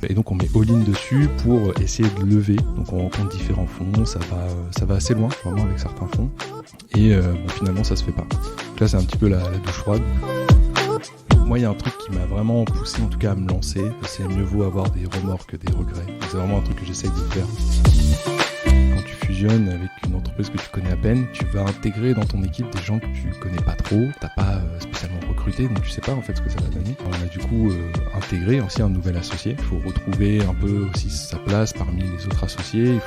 Et donc on met all-in dessus pour essayer de lever. Donc on rencontre différents fonds, ça va assez loin vraiment avec certains fonds. Et finalement ça se fait pas. Donc là c'est un petit peu la douche froide. Moi il y a un truc qui m'a vraiment poussé en tout cas à me lancer, c'est mieux vaut avoir des remords que des regrets. Donc, c'est vraiment un truc que j'essaye de faire. Quand tu fusionnes avec une entreprise que tu connais à peine, tu vas intégrer dans ton équipe des gens que tu connais pas trop, t'as pas spécialement recruté, donc tu sais pas en fait ce que ça va donner. On a du coup intégré aussi un nouvel associé. Il faut retrouver un peu aussi sa place parmi les autres associés.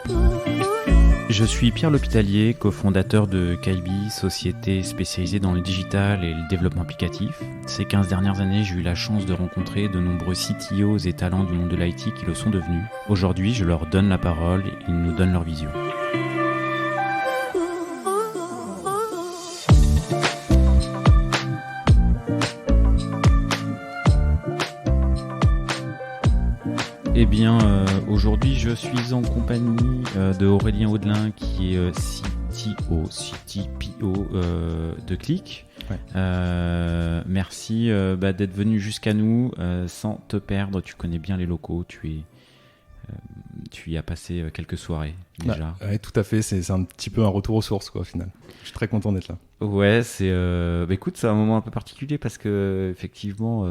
Je suis Pierre L'Hôpitalier, cofondateur de Kaibi, société spécialisée dans le digital et le développement applicatif. Ces 15 dernières années, j'ai eu la chance de rencontrer de nombreux CTOs et talents du monde de l'IT qui le sont devenus. Aujourd'hui, je leur donne la parole et ils nous donnent leur vision. Eh bien, aujourd'hui, je suis en compagnie de Aurélien Audelin, qui est CTPO de Click. Ouais. Merci d'être venu jusqu'à nous sans te perdre. Tu connais bien les locaux, tu y as passé quelques soirées déjà. Ouais, tout à fait, c'est un petit peu un retour aux sources quoi, au final. Je suis très content d'être là. Ouais, écoute, c'est un moment un peu particulier parce que effectivement...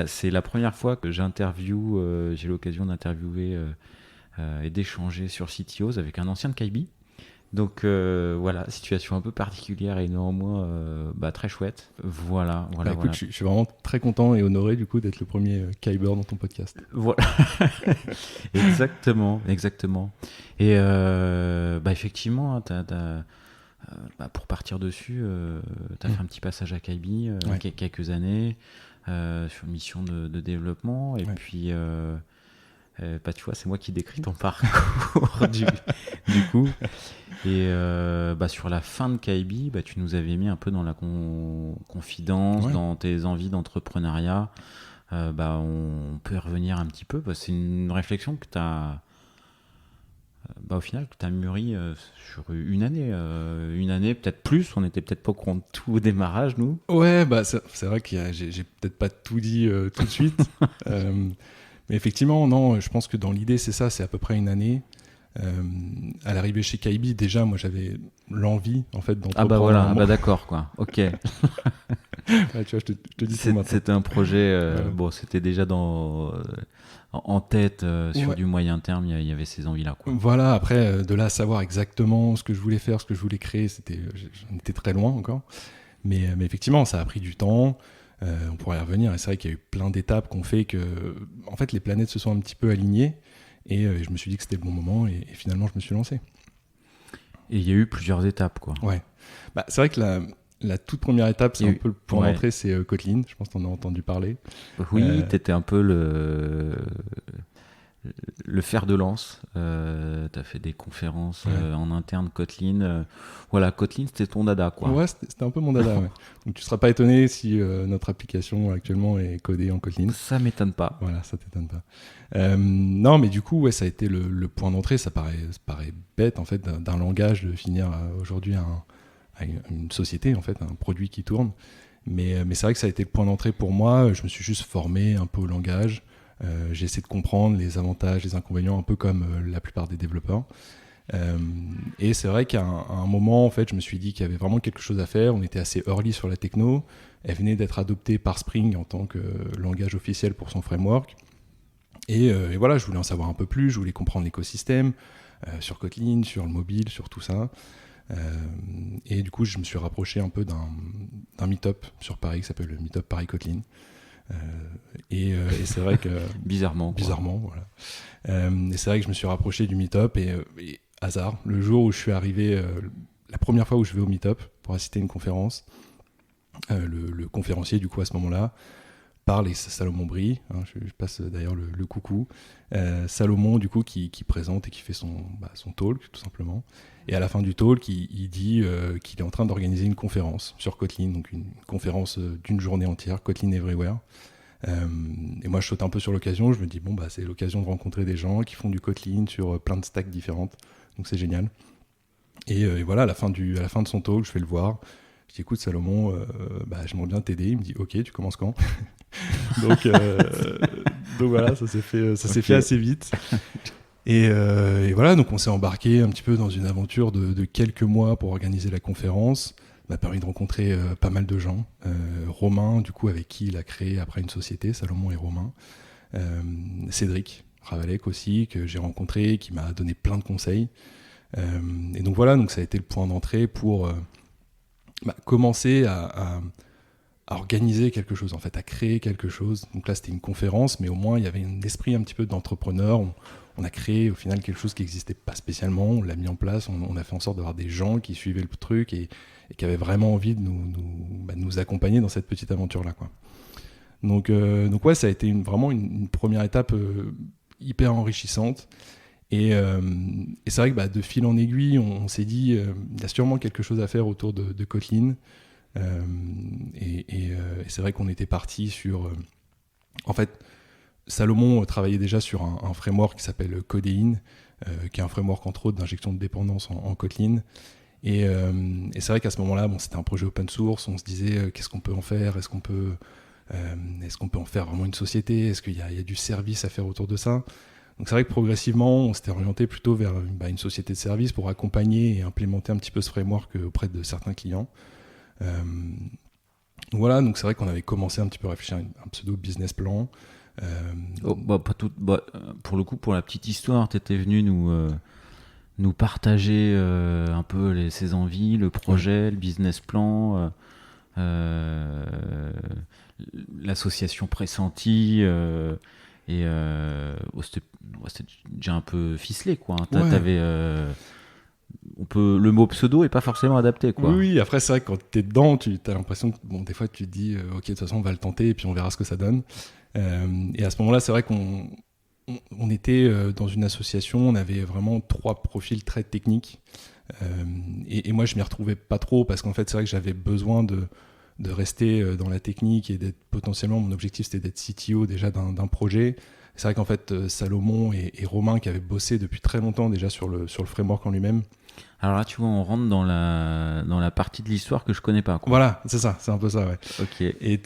c'est la première fois que j'ai l'occasion d'interviewer et d'échanger sur CTOs avec un ancien de Kaibi. Donc voilà, situation un peu particulière et néanmoins très chouette. Voilà. Écoute, je suis vraiment très content et honoré du coup d'être le premier Kaiber dans ton podcast. Voilà, exactement. Et effectivement, pour partir dessus, tu as fait un petit passage à Kaibi quelques années. Sur une mission de développement et puis tu vois c'est moi qui décris ton parcours du coup et sur la fin de Kaibi tu nous avais mis un peu dans la confidence dans tes envies d'entrepreneuriat. On peut y revenir un petit peu, c'est une réflexion que tu as au final que tu as mûri sur une année, peut-être plus. On n'était peut-être pas au courant de tout au démarrage, nous. Ouais, c'est vrai que j'ai peut-être pas tout dit tout de suite. Mais effectivement, non, je pense que dans l'idée, c'est ça, c'est à peu près une année. À l'arrivée chez Kaibi, déjà, moi, j'avais l'envie, en fait, d'entreprendre. D'accord, quoi. Ok. Ouais, tu vois, je te dis tout maintenant. C'était un projet, c'était déjà en tête sur du moyen terme, il y avait ces envies-là, quoi. Voilà, après, de là à savoir exactement ce que je voulais faire, ce que je voulais créer, j'en étais très loin encore. Mais effectivement, ça a pris du temps. On pourrait y revenir. Et c'est vrai qu'il y a eu plein d'étapes qui ont fait que, en fait, les planètes se sont un petit peu alignées. Et je me suis dit que c'était le bon moment. Et finalement, je me suis lancé. Et il y a eu plusieurs étapes, quoi. Ouais. C'est vrai que la toute première étape, c'est un peu le point d'entrée, c'est Kotlin. Je pense que tu en as entendu parler. Oui, tu étais un peu le fer de lance. Tu as fait des conférences en interne Kotlin. Kotlin, c'était ton dada, quoi. Ouais, c'était un peu mon dada, ouais. Donc tu ne seras pas étonné si notre application actuellement est codée en Kotlin. Ça m'étonne pas. Voilà, ça t'étonne pas. Non, mais du coup, ça a été le point d'entrée. Ça paraît bête, en fait, d'un langage de finir aujourd'hui à une société, en fait, un produit qui tourne. Mais c'est vrai que ça a été le point d'entrée pour moi. Je me suis juste formé un peu au langage. J'ai essayé de comprendre les avantages, les inconvénients, un peu comme la plupart des développeurs. Et c'est vrai qu'à un moment, en fait, je me suis dit qu'il y avait vraiment quelque chose à faire. On était assez early sur la techno. Elle venait d'être adoptée par Spring en tant que langage officiel pour son framework. Et voilà, je voulais en savoir un peu plus. Je voulais comprendre l'écosystème sur Kotlin, sur le mobile, sur tout ça. Et du coup, je me suis rapproché un peu d'un meet-up sur Paris qui s'appelle le Meet-up Paris Kotlin. Et c'est vrai que bizarrement, voilà. Et c'est vrai que je me suis rapproché du meet-up et hasard, le jour où je suis arrivé, la première fois où je vais au meet-up pour assister à une conférence, le conférencier du coup à ce moment-là parle, et Salomon Brie, je passe d'ailleurs le coucou, Salomon du coup qui présente et qui fait son talk tout simplement. Et à la fin du talk, il dit qu'il est en train d'organiser une conférence sur Kotlin, donc une conférence d'une journée entière, Kotlin Everywhere. Et moi, je saute un peu sur l'occasion. Je me dis, c'est l'occasion de rencontrer des gens qui font du Kotlin sur plein de stacks différentes. Donc, c'est génial. Et voilà, à la fin de son talk, je vais le voir. Je dis, écoute, Salomon, j'aimerais bien t'aider. Il me dit, ok, tu commences quand? donc, donc voilà, ça s'est fait assez vite. Et voilà, donc on s'est embarqué un petit peu dans une aventure de quelques mois pour organiser la conférence. Ça m'a permis de rencontrer pas mal de gens. Romain, du coup, avec qui il a créé après une société, Salomon et Romain. Cédric Ravalec aussi, que j'ai rencontré, qui m'a donné plein de conseils. Et donc voilà, donc ça a été le point d'entrée pour commencer à organiser quelque chose, en fait, à créer quelque chose. Donc là, c'était une conférence, mais au moins, il y avait un esprit un petit peu d'entrepreneur. On a créé, au final, quelque chose qui n'existait pas spécialement. On l'a mis en place. On a fait en sorte d'avoir des gens qui suivaient le truc et qui avaient vraiment envie de nous accompagner dans cette petite aventure-là, quoi. Donc ouais, ça a été vraiment une première étape hyper enrichissante. Et c'est vrai que de fil en aiguille, on s'est dit, il y a sûrement quelque chose à faire autour de Kotlin. Et c'est vrai qu'on était parti sur... en fait, Salomon travaillait déjà sur un framework qui s'appelle Codeine, qui est un framework entre autres d'injection de dépendance en Kotlin. Et c'est vrai qu'à ce moment-là, c'était un projet open source. On se disait, qu'est-ce qu'on peut en faire? Est-ce qu'on peut en faire vraiment une société? Est-ce qu'il y a du service à faire autour de ça? Donc c'est vrai que progressivement, on s'était orienté plutôt vers une société de service pour accompagner et implémenter un petit peu ce framework auprès de certains clients. Voilà, donc c'est vrai qu'on avait commencé un petit peu à réfléchir à un pseudo business plan. Pour le coup, pour la petite histoire, tu étais venu nous partager un peu ses envies, le projet, le business plan, l'association pressentie. C'était déjà un peu ficelé, quoi. T'avais, le mot pseudo est pas forcément adapté, quoi. Oui, après c'est vrai que quand t'es dedans, tu as l'impression que des fois tu te dis ok, de toute façon on va le tenter et puis on verra ce que ça donne. Et à ce moment-là, c'est vrai qu'on était dans une association, on avait vraiment 3 profils très techniques. Et moi je m'y retrouvais pas trop parce qu'en fait c'est vrai que j'avais besoin de rester dans la technique et d'être potentiellement, mon objectif c'était d'être CTO déjà d'un projet. C'est vrai qu'en fait Salomon et Romain qui avaient bossé depuis très longtemps déjà sur le framework en lui-même. Alors là tu vois, on rentre dans la partie de l'histoire que je connais pas, quoi. Voilà, c'est ça, c'est un peu ça, ouais. Ok. Et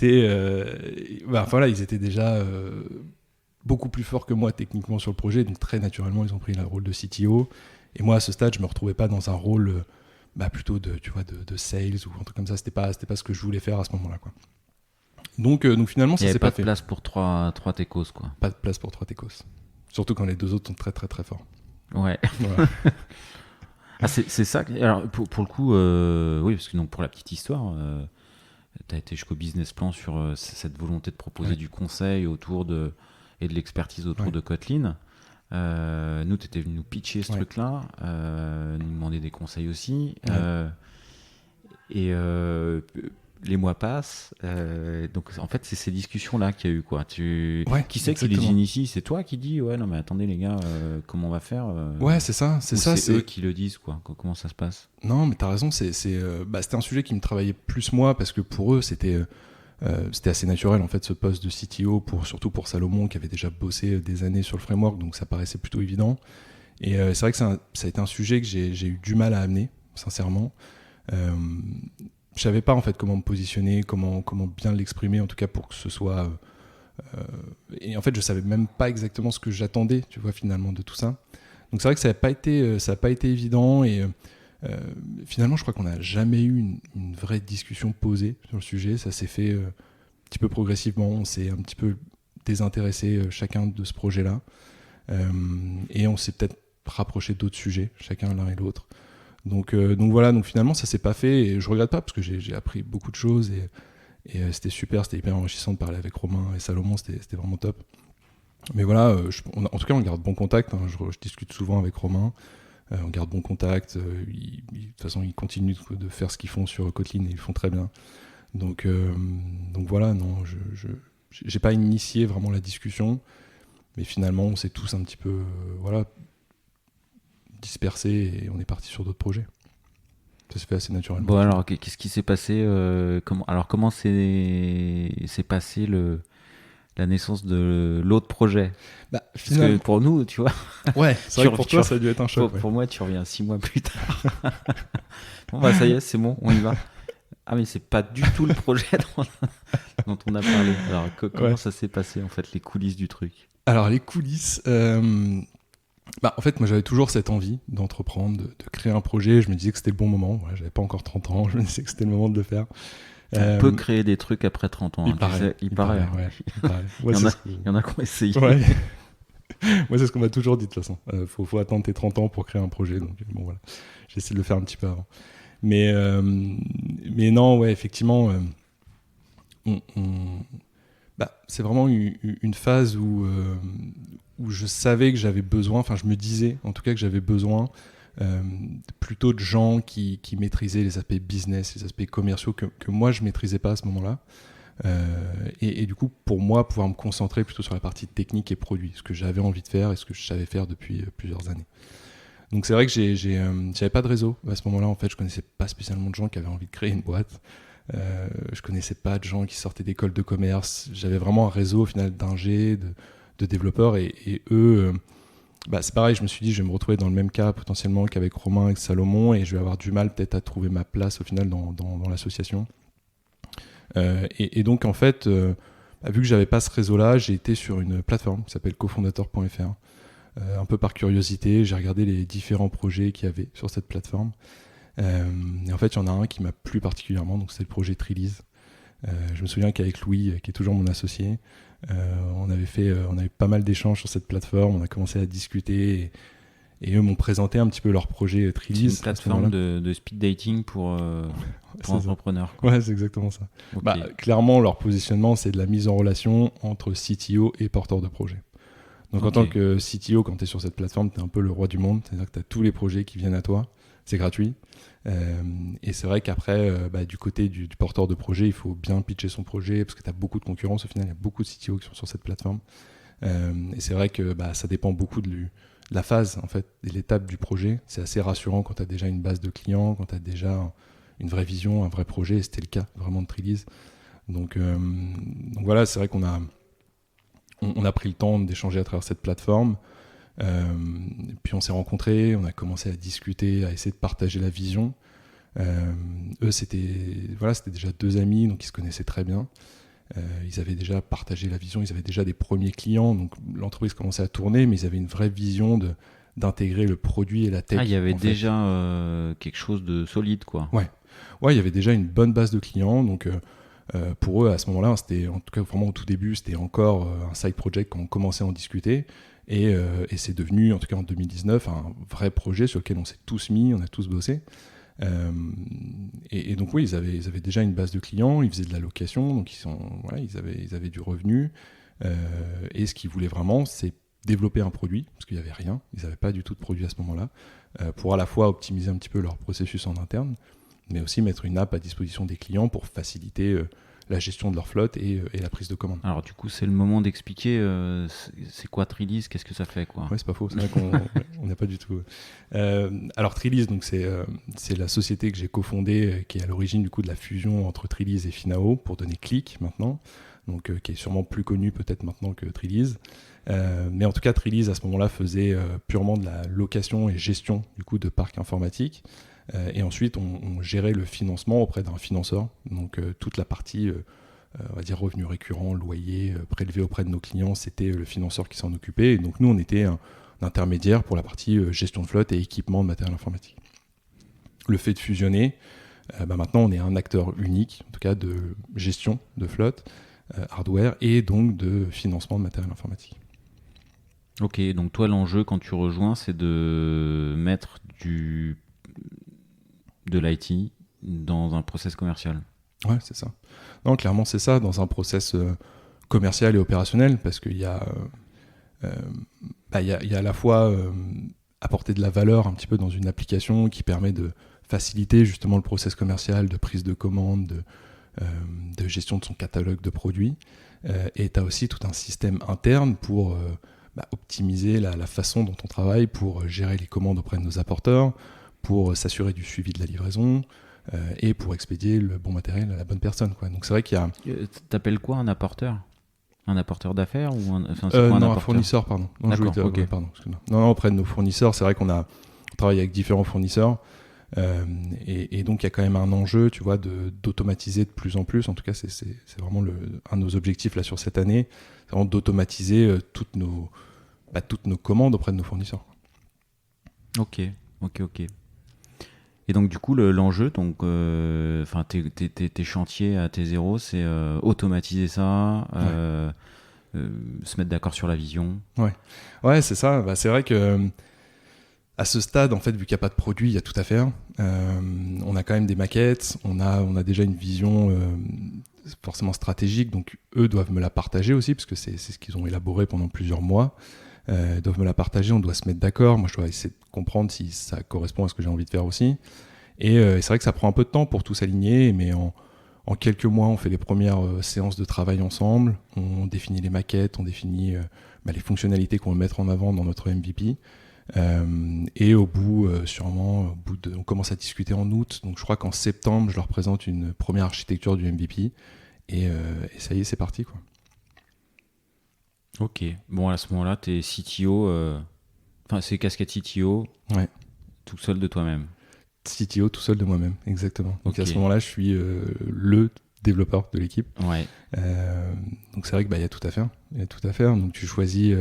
voilà, ils étaient déjà beaucoup plus forts que moi techniquement sur le projet, donc très naturellement ils ont pris le rôle de CTO. Et moi à ce stade je me retrouvais pas dans un rôle plutôt de sales ou un truc comme ça. C'était pas ce que je voulais faire à ce moment-là, quoi. Donc finalement, ça s'est pas fait. Il n'y avait pas de place pour trois techos, quoi. Pas de place pour 3 techos. Surtout quand les 2 autres sont très très très forts. Ouais. Voilà. C'est ça. Alors pour le coup, oui, parce que donc pour la petite histoire, tu as été jusqu'au business plan sur cette volonté de proposer du conseil et de l'expertise autour de Kotlin. Nous, tu étais venu nous pitcher ce truc-là, nous demander des conseils aussi. Les mois passent. Donc, en fait, c'est ces discussions-là qu'il y a eu, quoi. Qui c'est qui les initie? C'est toi qui dis, ouais, non, mais attendez, les gars, comment on va faire? Ouais, c'est ça. C'est eux qui le disent, quoi. Comment ça se passe? Non, mais t'as raison. C'était un sujet qui me travaillait plus moi parce que pour eux, c'était assez naturel en fait ce poste de CTO, surtout pour Salomon qui avait déjà bossé des années sur le framework, donc ça paraissait plutôt évident. Et c'est vrai que ça a été un sujet que j'ai eu du mal à amener, sincèrement. Je savais pas en fait comment me positionner, comment bien l'exprimer en tout cas pour que ce soit... et en fait je savais même pas exactement ce que j'attendais, tu vois, finalement de tout ça. Donc c'est vrai que ça a pas été évident et... finalement, je crois qu'on n'a jamais eu une vraie discussion posée sur le sujet. Ça s'est fait un petit peu progressivement. On s'est un petit peu désintéressé chacun de ce projet-là. Et on s'est peut-être rapproché d'autres sujets, chacun l'un et l'autre. Donc voilà, donc finalement, ça s'est pas fait. Et je regrette pas parce que j'ai appris beaucoup de choses. Et c'était super, c'était hyper enrichissant de parler avec Romain et Salomon. C'était vraiment top. Mais voilà, en tout cas, on garde bon contact. Hein. Je discute souvent avec Romain. On garde bon contact. De toute façon, ils continuent de faire ce qu'ils font sur Kotlin et ils le font très bien. Donc voilà, non, j'ai pas initié vraiment la discussion, mais finalement, on s'est tous un petit peu dispersés et on est parti sur d'autres projets. Ça s'est fait assez naturellement. Bon, alors, qu'est-ce qui s'est passé comment s'est passé la naissance de l'autre projet. Bah, Parce que pour nous, tu vois. Ouais, c'est vrai que pour toi, ça a dû être un choc. Pour moi, tu reviens 6 mois plus tard. Bon, bah, ça y est, c'est bon, on y va. Ah, mais c'est pas du tout le projet dont on a parlé. Alors, comment ça s'est passé, en fait, les coulisses du truc? Alors, les coulisses. En fait, moi, j'avais toujours cette envie d'entreprendre, de créer un projet. Je me disais que c'était le bon moment. Voilà, j'avais pas encore 30 ans. Je me disais que c'était le moment de le faire. On peut créer des trucs après 30 ans. Il paraît. Il paraît. Ouais, Il y en a qui ont essayé. Ouais. Moi, c'est ce qu'on m'a toujours dit, de toute façon. Faut attendre tes 30 ans pour créer un projet. Donc, bon, voilà. J'essaie de le faire un petit peu avant. Mais non, ouais, effectivement, c'est vraiment une phase où je savais que j'avais besoin, enfin, je me disais, en tout cas, que j'avais besoin plutôt de gens qui maîtrisaient les aspects business, les aspects commerciaux que moi, je maîtrisais pas à ce moment-là. Et du coup, pour moi, pouvoir me concentrer plutôt sur la partie technique et produit, ce que j'avais envie de faire et ce que je savais faire depuis plusieurs années. Donc c'est vrai que j'avais pas de réseau à ce moment-là. En fait, je connaissais pas spécialement de gens qui avaient envie de créer une boîte. Je connaissais pas de gens qui sortaient d'écoles de commerce. J'avais vraiment un réseau au final d'ingés, de développeurs, et eux, c'est pareil. Je me suis dit, je vais me retrouver dans le même cas potentiellement qu'avec Romain, avec Salomon, et je vais avoir du mal peut-être à trouver ma place au final dans l'association. Et donc en fait, vu que j'avais pas ce réseau-là, j'ai été sur une plateforme qui s'appelle cofondateur.fr. Un peu par curiosité, j'ai regardé les différents projets qu'il y avait sur cette plateforme. Et en fait, il y en a un qui m'a plu particulièrement, donc c'est le projet Trilise. Je me souviens qu'avec Louis, qui est toujours mon associé, on avait eu pas mal d'échanges sur cette plateforme, on a commencé à discuter, et eux m'ont présenté un petit peu leur projet Trilise. C'est une plateforme de speed dating pour entrepreneurs. Quoi. Ouais, c'est exactement ça. Okay. Clairement, leur positionnement, c'est de la mise en relation entre CTO et porteur de projet. Donc en tant que CTO, quand tu es sur cette plateforme, tu es un peu le roi du monde, c'est-à-dire que tu as tous les projets qui viennent à toi, c'est gratuit. Et c'est vrai qu'après, du côté du porteur de projet, il faut bien pitcher son projet, parce que tu as beaucoup de concurrence, au final, il y a beaucoup de CTO qui sont sur cette plateforme. Et c'est vrai que ça dépend beaucoup de la phase, en fait, de l'étape du projet. C'est assez rassurant quand tu as déjà une base de clients, quand tu as déjà une vraie vision, un vrai projet, et c'était le cas vraiment de Trilise. Donc voilà, c'est vrai qu'on a pris le temps d'échanger à travers cette plateforme. Puis on s'est rencontrés, on a commencé à discuter, à essayer de partager la vision. Eux, c'était déjà 2 amis, donc ils se connaissaient très bien. Ils avaient déjà partagé la vision, ils avaient déjà des premiers clients, donc l'entreprise commençait à tourner, mais ils avaient une vraie vision d'intégrer le produit et la tech. Il y avait déjà quelque chose de solide, quoi. Ouais, il y avait déjà une bonne base de clients, donc pour eux, à ce moment-là, c'était, en tout cas vraiment au tout début, c'était encore un side project quand on commençait à en discuter. Et c'est devenu, en tout cas en 2019, un vrai projet sur lequel on s'est tous mis, on a tous bossé. Et donc oui, ils avaient déjà une base de clients, ils faisaient de la location, donc ils avaient du revenu. Et ce qu'ils voulaient vraiment, c'est développer un produit, parce qu'il n'y avait rien, ils n'avaient pas du tout de produit à ce moment-là, pour à la fois optimiser un petit peu leur processus en interne, mais aussi mettre une app à disposition des clients pour faciliter la gestion de leur flotte et la prise de commande. Alors du coup, c'est le moment d'expliquer c'est quoi Trilise, qu'est-ce que ça fait, quoi. Ouais, c'est pas faux, c'est vrai qu'on n'a pas du tout. Alors Trilise, donc c'est la société que j'ai cofondée, qui est à l'origine du coup de la fusion entre Trilise et Finao pour donner Click maintenant, donc qui est sûrement plus connu peut-être maintenant que Trilise. Mais en tout cas, Trilise à ce moment-là faisait purement de la location et gestion du coup de parcs informatiques. Et ensuite, on gérait le financement auprès d'un financeur. Donc, toute la partie, on va dire, revenus récurrents, loyer, prélevé auprès de nos clients, c'était le financeur qui s'en occupait. Et donc, nous, on était un intermédiaire pour la partie gestion de flotte et équipement de matériel informatique. Le fait de fusionner, maintenant, on est un acteur unique, en tout cas, de gestion de flotte, hardware, et donc de financement de matériel informatique. Ok, donc toi, l'enjeu, quand tu rejoins, c'est de mettre de l'IT dans un process commercial. Ouais, c'est ça. Non, clairement, c'est ça, dans un process commercial et opérationnel, parce qu'il y a, il y a à la fois apporter de la valeur un petit peu dans une application qui permet de faciliter justement le process commercial, de prise de commande, de gestion de son catalogue de produits. Et tu as aussi tout un système interne pour optimiser la façon dont on travaille, pour gérer les commandes auprès de nos apporteurs, pour s'assurer du suivi de la livraison et pour expédier le bon matériel à la bonne personne, quoi. Donc c'est vrai qu'il y a... T'appelles quoi un apporteur ? Un apporteur d'affaires ou c'est quoi, non, un fournisseur, pardon. Non, D'accord, ok. Pardon, excuse-moi. Non, auprès de nos fournisseurs, c'est vrai qu'on travaille avec différents fournisseurs. Et donc, il y a quand même un enjeu, tu vois, d'automatiser de plus en plus. En tout cas, c'est vraiment un de nos objectifs là, sur cette année. C'est vraiment d'automatiser toutes nos commandes auprès de nos fournisseurs. Ok. Et donc, du coup, l'enjeu, donc, tes chantiers à T0, c'est automatiser ça, se mettre d'accord sur la vision. Ouais, c'est ça. Bah, c'est vrai que à ce stade, en fait, vu qu'il n'y a pas de produit, il y a tout à faire. On a quand même des maquettes, on a déjà une vision forcément stratégique, donc eux doivent me la partager aussi, parce que c'est ce qu'ils ont élaboré pendant plusieurs mois. Ils doivent me la partager, on doit se mettre d'accord. Moi, je dois essayer de comprendre si ça correspond à ce que j'ai envie de faire aussi. Et c'est vrai que ça prend un peu de temps pour tout s'aligner, mais en quelques mois, on fait les premières séances de travail ensemble. On définit les maquettes, on définit les fonctionnalités qu'on veut mettre en avant dans notre MVP. Et au bout, on commence à discuter en août. Donc je crois qu'en septembre, je leur présente une première architecture du MVP. Et ça y est, c'est parti, quoi. Ok. Bon, à ce moment-là, t'es CTO. C'est casquette CTO. Ouais. Tout seul de toi-même. CTO tout seul de moi-même, exactement. Donc Okay. À ce moment-là, je suis le développeur de l'équipe. Ouais. Donc c'est vrai que y a tout à faire. Il y a tout à faire. Donc tu choisis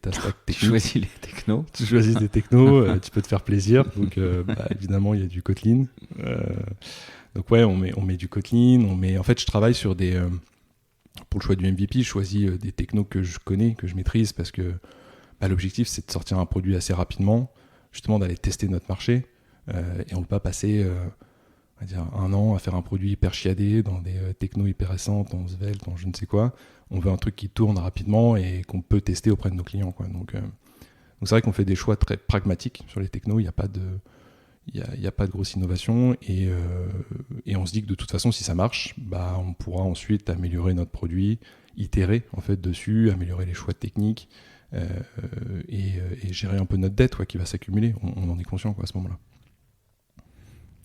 ta stack technique. Tu choisis les technos. Tu choisis des technos. Tu peux te faire plaisir. Donc évidemment, il y a du Kotlin. Donc ouais, on met du Kotlin. En fait, je travaille sur des pour le choix du MVP, je choisis des technos que je connais, que je maîtrise, parce que l'objectif, c'est de sortir un produit assez rapidement, justement d'aller tester notre marché. Et on ne peut pas passer on va dire 1 an à faire un produit hyper chiadé dans des technos hyper récentes, dans Svelte, dans je ne sais quoi. On veut un truc qui tourne rapidement et qu'on peut tester auprès de nos clients, quoi. Donc c'est vrai qu'on fait des choix très pragmatiques sur les technos. Il n'y a pas de grosse innovation et on se dit que de toute façon, si ça marche, on pourra ensuite améliorer notre produit, itérer en fait dessus, améliorer les choix techniques et gérer un peu notre dette, qui va s'accumuler. On en est conscient, à ce moment-là.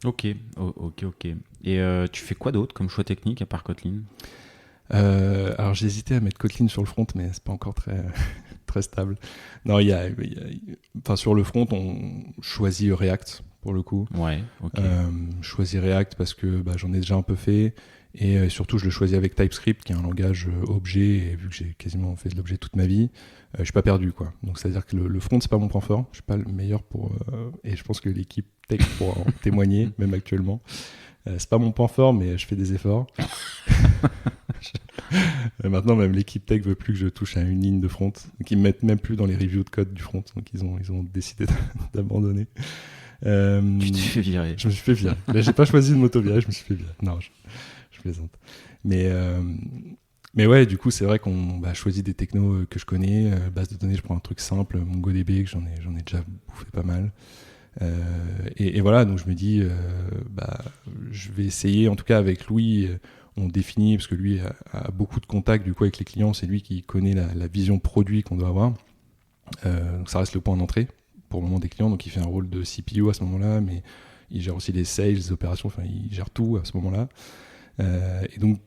Ok. Et tu fais quoi d'autre comme choix technique à part Kotlin ? Alors j'ai hésité à mettre Kotlin sur le front, mais c'est pas encore très très stable. Non, sur le front, on choisit React pour le coup. Ouais. Ok. Je choisis React parce que j'en ai déjà un peu fait et surtout je le choisis avec TypeScript, qui est un langage objet, et vu que j'ai quasiment fait de l'objet toute ma vie, je suis pas perdu, quoi. Donc c'est à dire que le front, c'est pas mon point fort. Je suis pas le meilleur et je pense que l'équipe tech pourra en témoigner, même actuellement. C'est pas mon point fort, mais je fais des efforts. Maintenant, même l'équipe tech veut plus que je touche à une ligne de front. Donc ils me mettent même plus dans les reviews de code du front. Donc ils ont décidé d'abandonner. Tu t'es fait virer. Je me suis fait virer. Là, j'ai pas choisi de m'auto-virer, je me suis fait virer. Non, je plaisante. Mais ouais, du coup, c'est vrai qu'on choisit des technos que je connais. Base de données, je prends un truc simple, MongoDB, que j'en ai déjà bouffé pas mal. Et voilà, donc je me dis, je vais essayer, en tout cas avec Louis, on définit, parce que lui a beaucoup de contacts du coup avec les clients, c'est lui qui connaît la vision produit qu'on doit avoir. Donc ça reste le point d'entrée pour le moment des clients, donc il fait un rôle de CPO à ce moment-là, mais il gère aussi les sales, les opérations, enfin il gère tout à ce moment-là. Et donc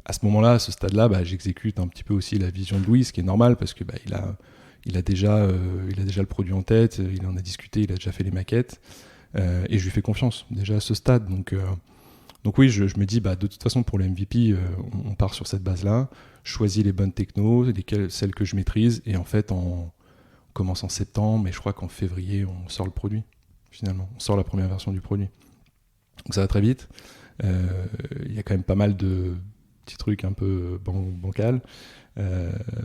à ce moment-là, à ce stade-là, j'exécute un petit peu aussi la vision de Louis, ce qui est normal parce que il a déjà le produit en tête, il en a discuté, il a déjà fait les maquettes, et je lui fais confiance déjà à ce stade. Donc oui, je me dis, de toute façon, pour le MVP, on part sur cette base-là, je choisis les bonnes technos, celles que je maîtrise, et en fait, on commence en septembre, et je crois qu'en février, on sort le produit, finalement. On sort la première version du produit. Donc ça va très vite. Il y a quand même pas mal de petits trucs un peu bancal.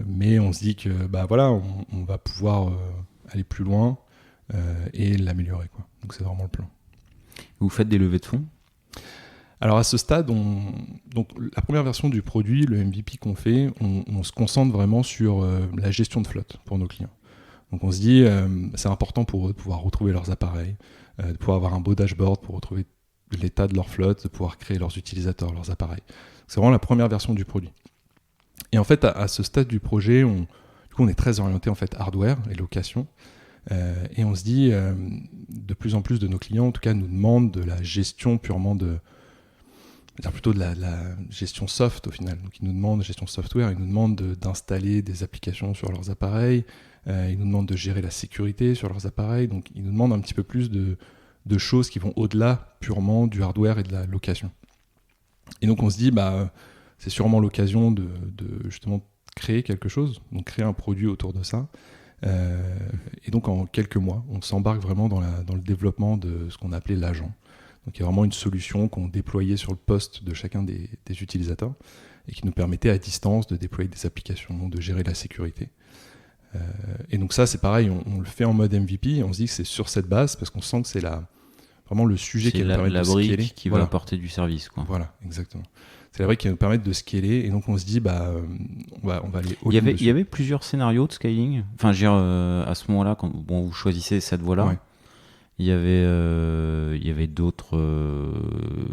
Mais on se dit que on va pouvoir aller plus loin et l'améliorer, quoi. Donc c'est vraiment le plan. Vous faites des levées de fonds ? Alors à ce stade, donc la première version du produit, le MVP qu'on fait, on se concentre vraiment sur la gestion de flotte pour nos clients. Donc on se dit, c'est important pour eux de pouvoir retrouver leurs appareils, de pouvoir avoir un beau dashboard pour retrouver l'état de leur flotte, de pouvoir créer leurs utilisateurs, leurs appareils. C'est vraiment la première version du produit. Et en fait, à ce stade du projet, on est très orienté en fait hardware et location. Et on se dit, de plus en plus de nos clients, en tout cas, nous demandent de la gestion purement de dire plutôt de la gestion soft au final. Donc ils nous demandent, gestion software, ils nous demandent d'installer des applications sur leurs appareils, ils nous demandent de gérer la sécurité sur leurs appareils, donc ils nous demandent un petit peu plus de choses qui vont au-delà purement du hardware et de la location. Et donc on se dit, c'est sûrement l'occasion de justement créer quelque chose, donc créer un produit autour de ça. Et donc en quelques mois, on s'embarque vraiment dans le développement de ce qu'on appelait l'agent. Donc il y a vraiment une solution qu'on déployait sur le poste de chacun des utilisateurs et qui nous permettait à distance de déployer des applications, de gérer la sécurité. Et donc ça, c'est pareil, on le fait en mode MVP, on se dit que c'est sur cette base parce qu'on sent que c'est vraiment le sujet qui va nous permettre de scaler. C'est la brique qui va apporter du service, quoi. Voilà, exactement. C'est la brique qui va nous permettre de scaler, et donc on se dit, on va aller au-delà. Il y avait plusieurs scénarios de scaling. Enfin, je veux dire, à ce moment-là, quand vous choisissez cette voie-là, ouais. Il y avait d'autres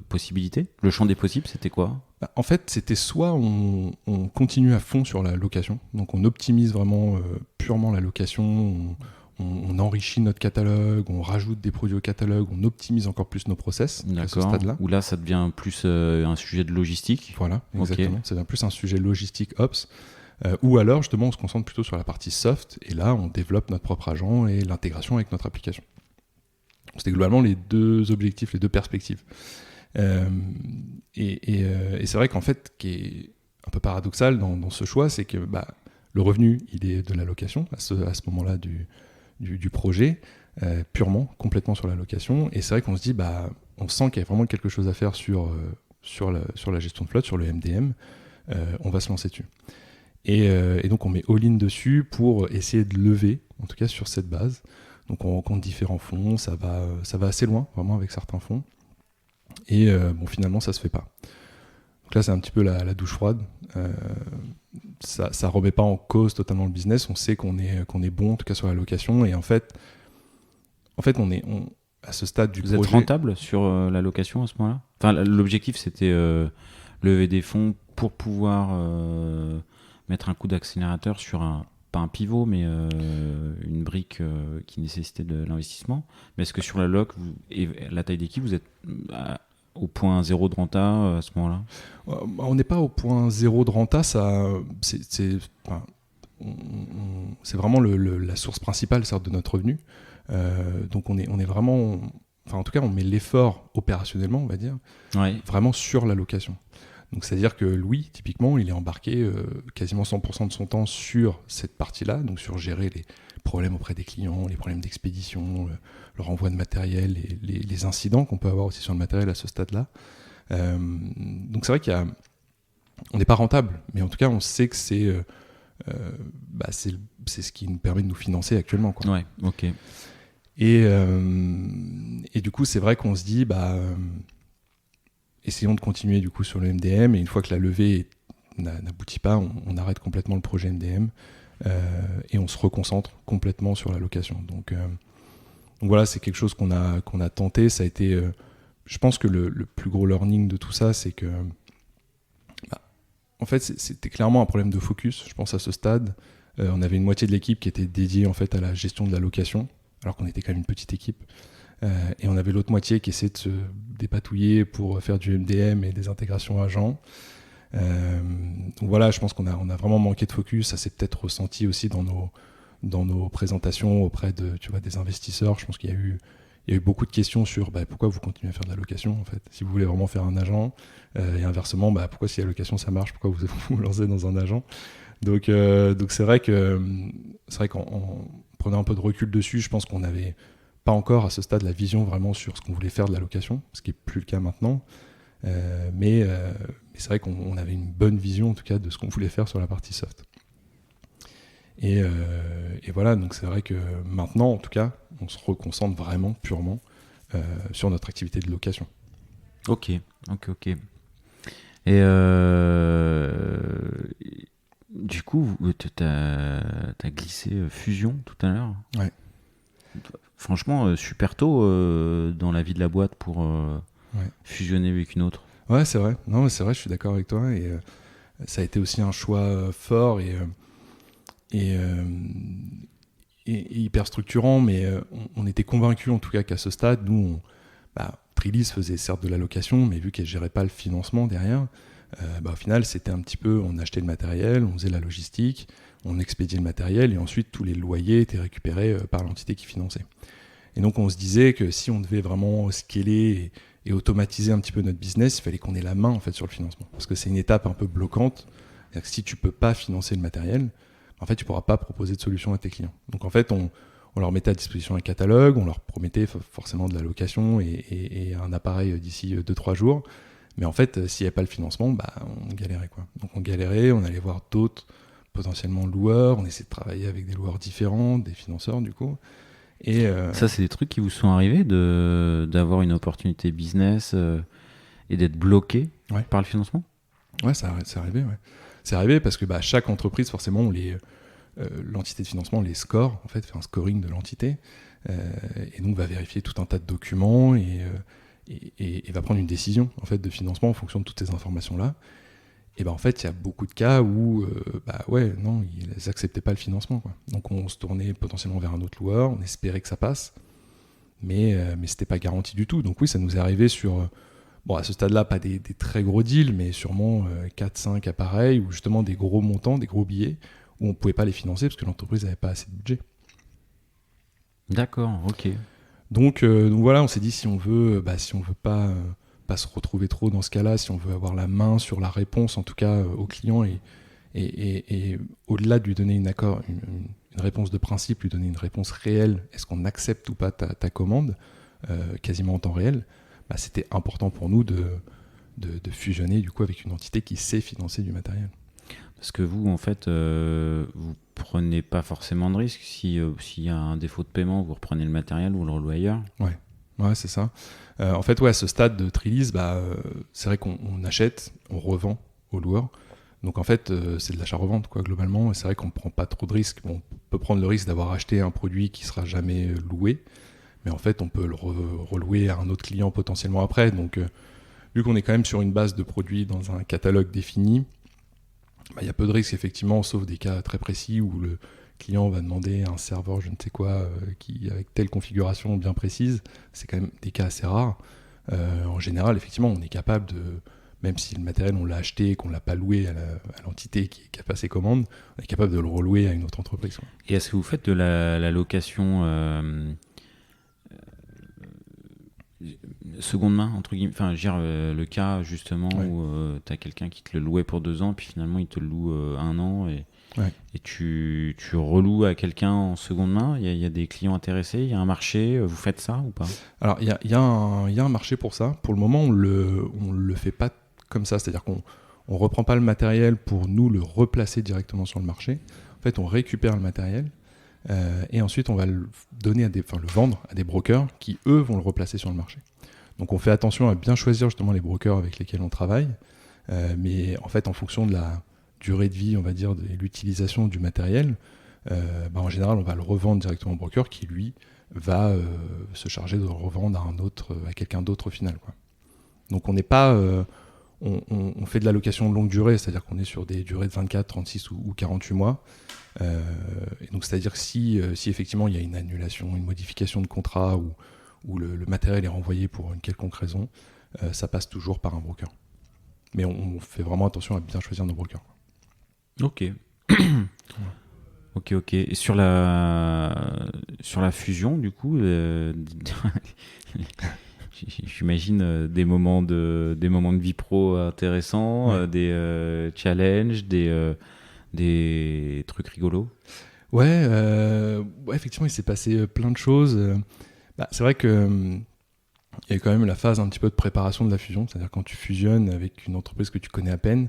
possibilités. Le champ des possibles, c'était quoi ? En fait, c'était soit on continue à fond sur la location, donc on optimise vraiment purement la location, on enrichit notre catalogue, on rajoute des produits au catalogue, on optimise encore plus nos process à ce stade-là. Où là, ça devient plus un sujet de logistique. Voilà, exactement. Okay. Ça devient plus un sujet logistique ops. Ou alors, justement, on se concentre plutôt sur la partie soft, et là, on développe notre propre agent et l'intégration avec notre application. C'était globalement les deux objectifs, les deux perspectives. Et c'est vrai qu'en fait, ce qui est un peu paradoxal dans ce choix, c'est que le revenu, il est de la location à ce moment-là du projet, purement, complètement sur la location. Et c'est vrai qu'on se dit, on sent qu'il y a vraiment quelque chose à faire sur la gestion de flotte, sur le MDM. On va se lancer dessus. Et donc, on met all-in dessus pour essayer de lever, en tout cas sur cette base. Donc on rencontre différents fonds, ça va assez loin, vraiment, avec certains fonds. Et finalement, ça se fait pas. Donc là, c'est un petit peu la douche froide. Ça remet pas en cause totalement le business. On sait qu'on est bon, en tout cas sur la location. Et en fait, on est à ce stade du projet. Vous êtes rentable sur la location à ce moment-là ? Enfin, l'objectif, c'était lever des fonds pour pouvoir mettre un coup d'accélérateur sur pas un pivot, mais une brique qui nécessitait de l'investissement. Mais est-ce que sur la loc et la taille d'équipe, vous êtes au point 0 de renta à ce moment-là ? On n'est pas au point 0 de renta, c'est vraiment la source principale, certes, de notre revenu. Donc on est vraiment... Enfin, en tout cas, on met l'effort opérationnellement, on va dire, vraiment sur la location. Donc, c'est-à-dire que Louis, typiquement, il est embarqué quasiment 100% de son temps sur cette partie-là, donc sur gérer les problèmes auprès des clients, les problèmes d'expédition, le renvoi de matériel, les incidents qu'on peut avoir aussi sur le matériel à ce stade-là. Donc, c'est vrai on n'est pas rentable, mais en tout cas, on sait que c'est ce qui nous permet de nous financer actuellement, quoi. Ouais, ok. Et du coup, c'est vrai qu'on se dit, essayons de continuer du coup sur le MDM, et une fois que la levée n'aboutit pas, on arrête complètement le projet MDM et on se reconcentre complètement sur la location. Donc voilà, c'est quelque chose qu'on a tenté. Ça a été, je pense que le plus gros learning de tout ça, c'est que en fait, c'était clairement un problème de focus. Je pense à ce stade, on avait une moitié de l'équipe qui était dédiée en fait à la gestion de la location, alors qu'on était quand même une petite équipe. Et on avait l'autre moitié qui essayait de se dépatouiller pour faire du MDM et des intégrations agents. Donc voilà, je pense qu'on a vraiment manqué de focus. Ça s'est peut-être ressenti aussi dans nos présentations auprès des investisseurs. Je pense qu'il y a eu beaucoup de questions sur pourquoi vous continuez à faire de la location, en fait, si vous voulez vraiment faire un agent, et inversement, pourquoi si la location ça marche, pourquoi vous vous lancez dans un agent. Donc c'est vrai qu'en prenant un peu de recul dessus, je pense qu'on avait pas encore à ce stade la vision vraiment sur ce qu'on voulait faire de la location, ce qui n'est plus le cas maintenant. Mais c'est vrai qu'on avait une bonne vision en tout cas de ce qu'on voulait faire sur la partie soft. Et voilà, donc c'est vrai que maintenant en tout cas, on se reconcentre vraiment purement sur notre activité de location. Ok. Et du coup, tu as glissé fusion tout à l'heure. Ouais. Franchement, super tôt dans la vie de la boîte pour fusionner avec une autre. Ouais, c'est vrai. Non, c'est vrai, je suis d'accord avec toi. Et ça a été aussi un choix fort et hyper structurant. Mais on était convaincus, en tout cas, qu'à ce stade, nous, Trilys faisait certes de la location, mais vu qu'elle gérait pas le financement derrière, au final, c'était un petit peu, on achetait le matériel, on faisait la logistique, on expédiait le matériel, et ensuite tous les loyers étaient récupérés par l'entité qui finançait. Et donc on se disait que si on devait vraiment scaler et automatiser un petit peu notre business, il fallait qu'on ait la main en fait sur le financement, parce que c'est une étape un peu bloquante. C'est-à-dire que si tu peux pas financer le matériel, en fait tu pourras pas proposer de solution à tes clients. Donc en fait on leur mettait à disposition un catalogue, on leur promettait forcément de la location et un appareil d'ici 2-3 jours. Mais en fait, s'il n'y avait pas le financement, on galérait, quoi. Donc on galérait, on allait voir d'autres potentiellement loueurs, on essayait de travailler avec des loueurs différents, des financeurs du coup. Et ça, c'est des trucs qui vous sont arrivés d'avoir une opportunité business et d'être bloqué par le financement? Ouais, c'est arrivé, ouais. C'est arrivé parce que chaque entreprise, forcément, l'entité de financement les score, en fait, fait un scoring de l'entité, et donc va vérifier tout un tas de documents et va prendre une décision en fait de financement en fonction de toutes ces informations là. Et en fait il y a beaucoup de cas où ils acceptaient pas le financement, quoi. Donc on se tournait potentiellement vers un autre loueur, on espérait que ça passe, mais c'était pas garanti du tout. Donc oui, ça nous est arrivé sur à ce stade là pas des très gros deals, mais sûrement 4-5 appareils ou justement des gros montants, des gros billets où on pouvait pas les financer parce que l'entreprise n'avait pas assez de budget. D'accord, ok. Donc voilà, on s'est dit si on veut pas se retrouver trop dans ce cas-là, si on veut avoir la main sur la réponse en tout cas au client et au-delà de lui donner une réponse de principe, lui donner une réponse réelle, est-ce qu'on accepte ou pas ta commande quasiment en temps réel, c'était important pour nous de fusionner du coup avec une entité qui sait financer du matériel. Parce que vous, en fait, vous prenez pas forcément de risque. S'il y a un défaut de paiement, vous reprenez le matériel ou le relouez ailleurs. Ouais, c'est ça. En fait, à ce stade de Trilys, c'est vrai qu'on achète, on revend aux loueurs. Donc en fait, c'est de l'achat-revente, quoi, globalement. Et c'est vrai qu'on ne prend pas trop de risques. On peut prendre le risque d'avoir acheté un produit qui ne sera jamais loué. Mais en fait, on peut le relouer à un autre client potentiellement après. Donc, vu qu'on est quand même sur une base de produits dans un catalogue défini, y a peu de risques, effectivement, sauf des cas très précis où le client va demander un serveur, je ne sais quoi, qui avec telle configuration bien précise. C'est quand même des cas assez rares. En général, effectivement, on est capable de, même si le matériel, on l'a acheté et qu'on ne l'a pas loué à l'entité qui a passé commande, on est capable de le relouer à une autre entreprise. Et est-ce que vous faites de la location seconde main, entre guillemets, enfin, je veux dire, le cas justement où tu as quelqu'un qui te le louait pour 2 ans, puis finalement il te le loue 1 an et tu reloues à quelqu'un en seconde main. Il y a des clients intéressés, il y a un marché, vous faites ça ou pas? Alors il y a un marché pour ça. Pour le moment, on le fait pas comme ça, c'est-à-dire qu'on reprend pas le matériel pour nous le replacer directement sur le marché. En fait, on récupère le matériel. Et ensuite on va le vendre à des brokers qui eux vont le replacer sur le marché. Donc on fait attention à bien choisir justement les brokers avec lesquels on travaille, mais en fait en fonction de la durée de vie, on va dire, de l'utilisation du matériel, en général on va le revendre directement au broker qui lui va se charger de le revendre à quelqu'un d'autre au final, quoi. Donc on n'est pas on fait de la location de longue durée, c'est-à-dire qu'on est sur des durées de 24, 36 ou 48 mois. Et donc c'est-à-dire que si effectivement il y a une annulation, une modification de contrat ou le matériel est renvoyé pour une quelconque raison, ça passe toujours par un broker. Mais on fait vraiment attention à bien choisir nos brokers. Ok. Ok. Et sur la fusion, du coup, j'imagine des moments de vie pro intéressants, des challenges, des trucs rigolos. Ouais, effectivement, il s'est passé plein de choses. C'est vrai que il y a quand même la phase un petit peu de préparation de la fusion, c'est-à-dire quand tu fusionnes avec une entreprise que tu connais à peine.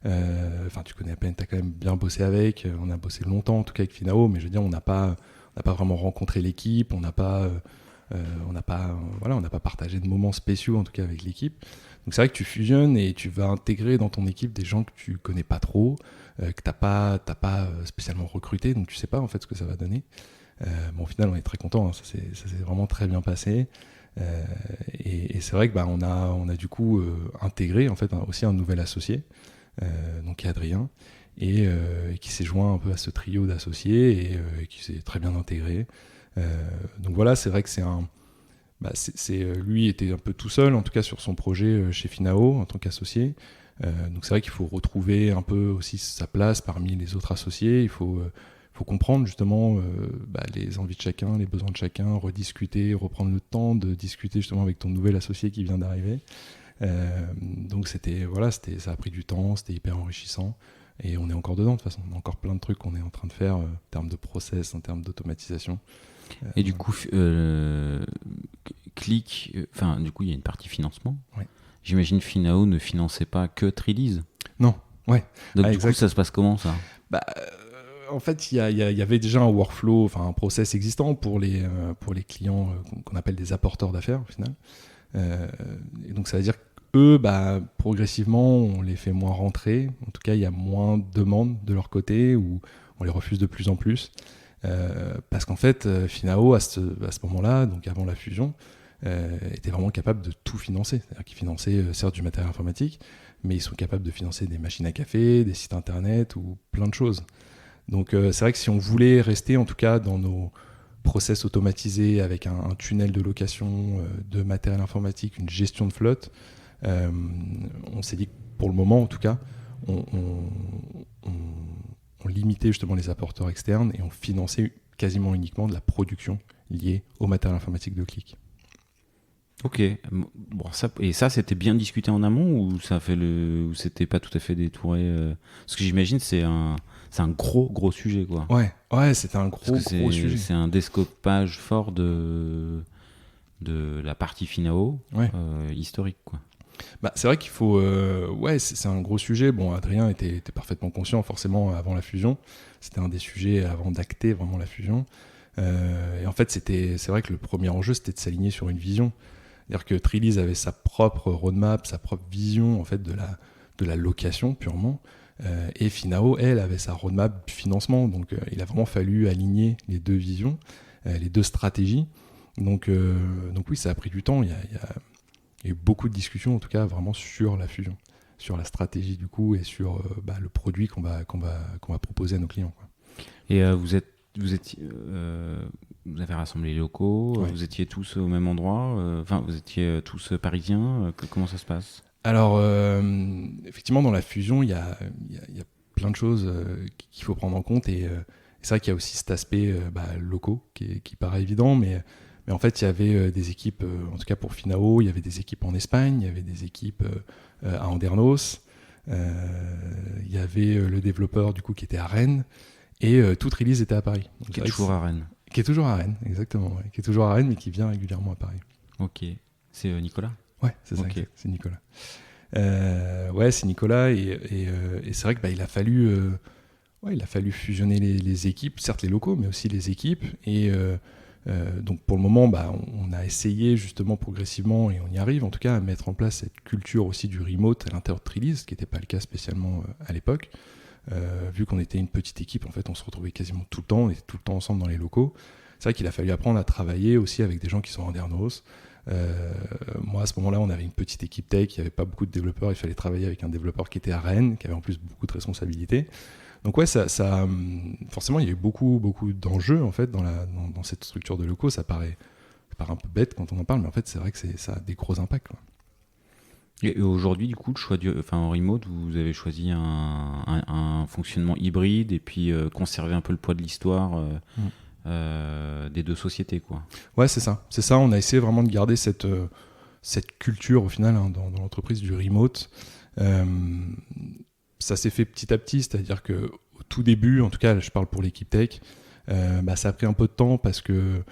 Tu connais à peine, tu as quand même bien bossé avec. On a bossé longtemps, en tout cas avec Finao, mais je veux dire, on n'a pas vraiment rencontré l'équipe, on n'a pas partagé de moments spéciaux, en tout cas avec l'équipe. Donc c'est vrai que tu fusionnes et tu vas intégrer dans ton équipe des gens que tu connais pas trop, que t'as pas spécialement recruté, donc tu sais pas en fait ce que ça va donner. Au final, on est très content, hein, ça s'est vraiment très bien passé. Et c'est vrai que on a du coup intégré en fait aussi un nouvel associé, donc qui est Adrien, et qui s'est joint un peu à ce trio d'associés et qui s'est très bien intégré. Donc voilà, c'est vrai que lui était un peu tout seul, en tout cas sur son projet chez Finao en tant qu'associé. Donc c'est vrai qu'il faut retrouver un peu aussi sa place parmi les autres associés. Il faut comprendre justement les envies de chacun, les besoins de chacun, rediscuter, reprendre le temps de discuter justement avec ton nouvel associé qui vient d'arriver. Donc ça a pris du temps, c'était hyper enrichissant. Et on est encore dedans de toute façon. On a encore plein de trucs qu'on est en train de faire en termes de process, en termes d'automatisation. Et du coup, Click, du coup, il y a une partie financement. Ouais. J'imagine Finao ne finançait pas que Trelease. Non, ouais. Donc du coup, ça se passe comment ça ? En fait, il y avait déjà un workflow, un process existant pour les clients qu'on appelle des apporteurs d'affaires au final. Et donc ça veut dire qu'eux, progressivement, on les fait moins rentrer. En tout cas, il y a moins de demandes de leur côté ou on les refuse de plus en plus. Parce qu'en fait, Finao, à ce moment-là, donc avant la fusion, était vraiment capable de tout financer. C'est-à-dire qu'ils finançaient certes du matériel informatique, mais ils sont capables de financer des machines à café, des sites internet ou plein de choses. Donc c'est vrai que si on voulait rester en tout cas dans nos process automatisés avec un tunnel de location de matériel informatique, une gestion de flotte, on s'est dit que pour le moment en tout cas, on limitait justement les apporteurs externes et on finançait quasiment uniquement de la production liée au matériel informatique de Click. Ok. Bon, ça c'était bien discuté en amont ou ou c'était pas tout à fait détouré Parce que j'imagine c'est un gros sujet quoi. Ouais, c'était un gros sujet. C'est un descopage fort de la partie Finao historique quoi. C'est vrai qu'il faut... c'est un gros sujet. Bon, Adrien était parfaitement conscient, forcément, avant la fusion. C'était un des sujets avant d'acter vraiment la fusion. Et en fait, c'est vrai que le premier enjeu, c'était de s'aligner sur une vision. C'est-à-dire que Trelease avait sa propre roadmap, sa propre vision en fait, de la location purement. Et Finao, elle, avait sa roadmap financement. Donc, il a vraiment fallu aligner les deux visions, les deux stratégies. Donc oui, ça a pris du temps. Il y a eu beaucoup de discussions, en tout cas, vraiment sur la fusion, sur la stratégie du coup et sur le produit qu'on va proposer à nos clients, quoi. Et vous avez rassemblé les locaux, vous étiez tous au même endroit, vous étiez tous parisiens, comment ça se passe ? Alors, effectivement, dans la fusion, il y a plein de choses qu'il faut prendre en compte et c'est vrai qu'il y a aussi cet aspect locaux qui paraît évident, mais en fait, il y avait des équipes, en tout cas pour Finao, il y avait des équipes en Espagne, il y avait des équipes à Andernos, il y avait le développeur du coup qui était à Rennes, et toute Trelease était à Paris. Donc, qui est toujours à Rennes. Qui est toujours à Rennes, exactement. Ouais. Qui est toujours à Rennes, mais qui vient régulièrement à Paris. Ok. C'est Nicolas ? Ouais, c'est ça, c'est Nicolas. C'est Nicolas, et c'est vrai que il a fallu fusionner les équipes, certes les locaux, mais aussi les équipes, et donc pour le moment, on a essayé justement progressivement, et on y arrive en tout cas, à mettre en place cette culture aussi du remote à l'intérieur de Trelease, ce qui n'était pas le cas spécialement à l'époque. Vu qu'on était une petite équipe, en fait, on se retrouvait quasiment tout le temps, on était tout le temps ensemble dans les locaux. C'est vrai qu'il a fallu apprendre à travailler aussi avec des gens qui sont en Andernos. Moi, à ce moment-là, on avait une petite équipe tech, il n'y avait pas beaucoup de développeurs, il fallait travailler avec un développeur qui était à Rennes, qui avait en plus beaucoup de responsabilités. Donc ouais, ça forcément, il y a eu beaucoup d'enjeux en fait dans cette structure de locaux. Ça paraît un peu bête quand on en parle, mais en fait, c'est vrai que ça a des gros impacts, quoi. Et aujourd'hui, du coup, le choix en remote, vous avez choisi un fonctionnement hybride et puis conserver un peu le poids de l'histoire des deux sociétés, quoi. Ouais, c'est ça. On a essayé vraiment de garder cette culture au final dans l'entreprise du remote. Ça s'est fait petit à petit, c'est-à-dire que au tout début, en tout cas, je parle pour l'équipe tech, ça a pris un peu de temps parce que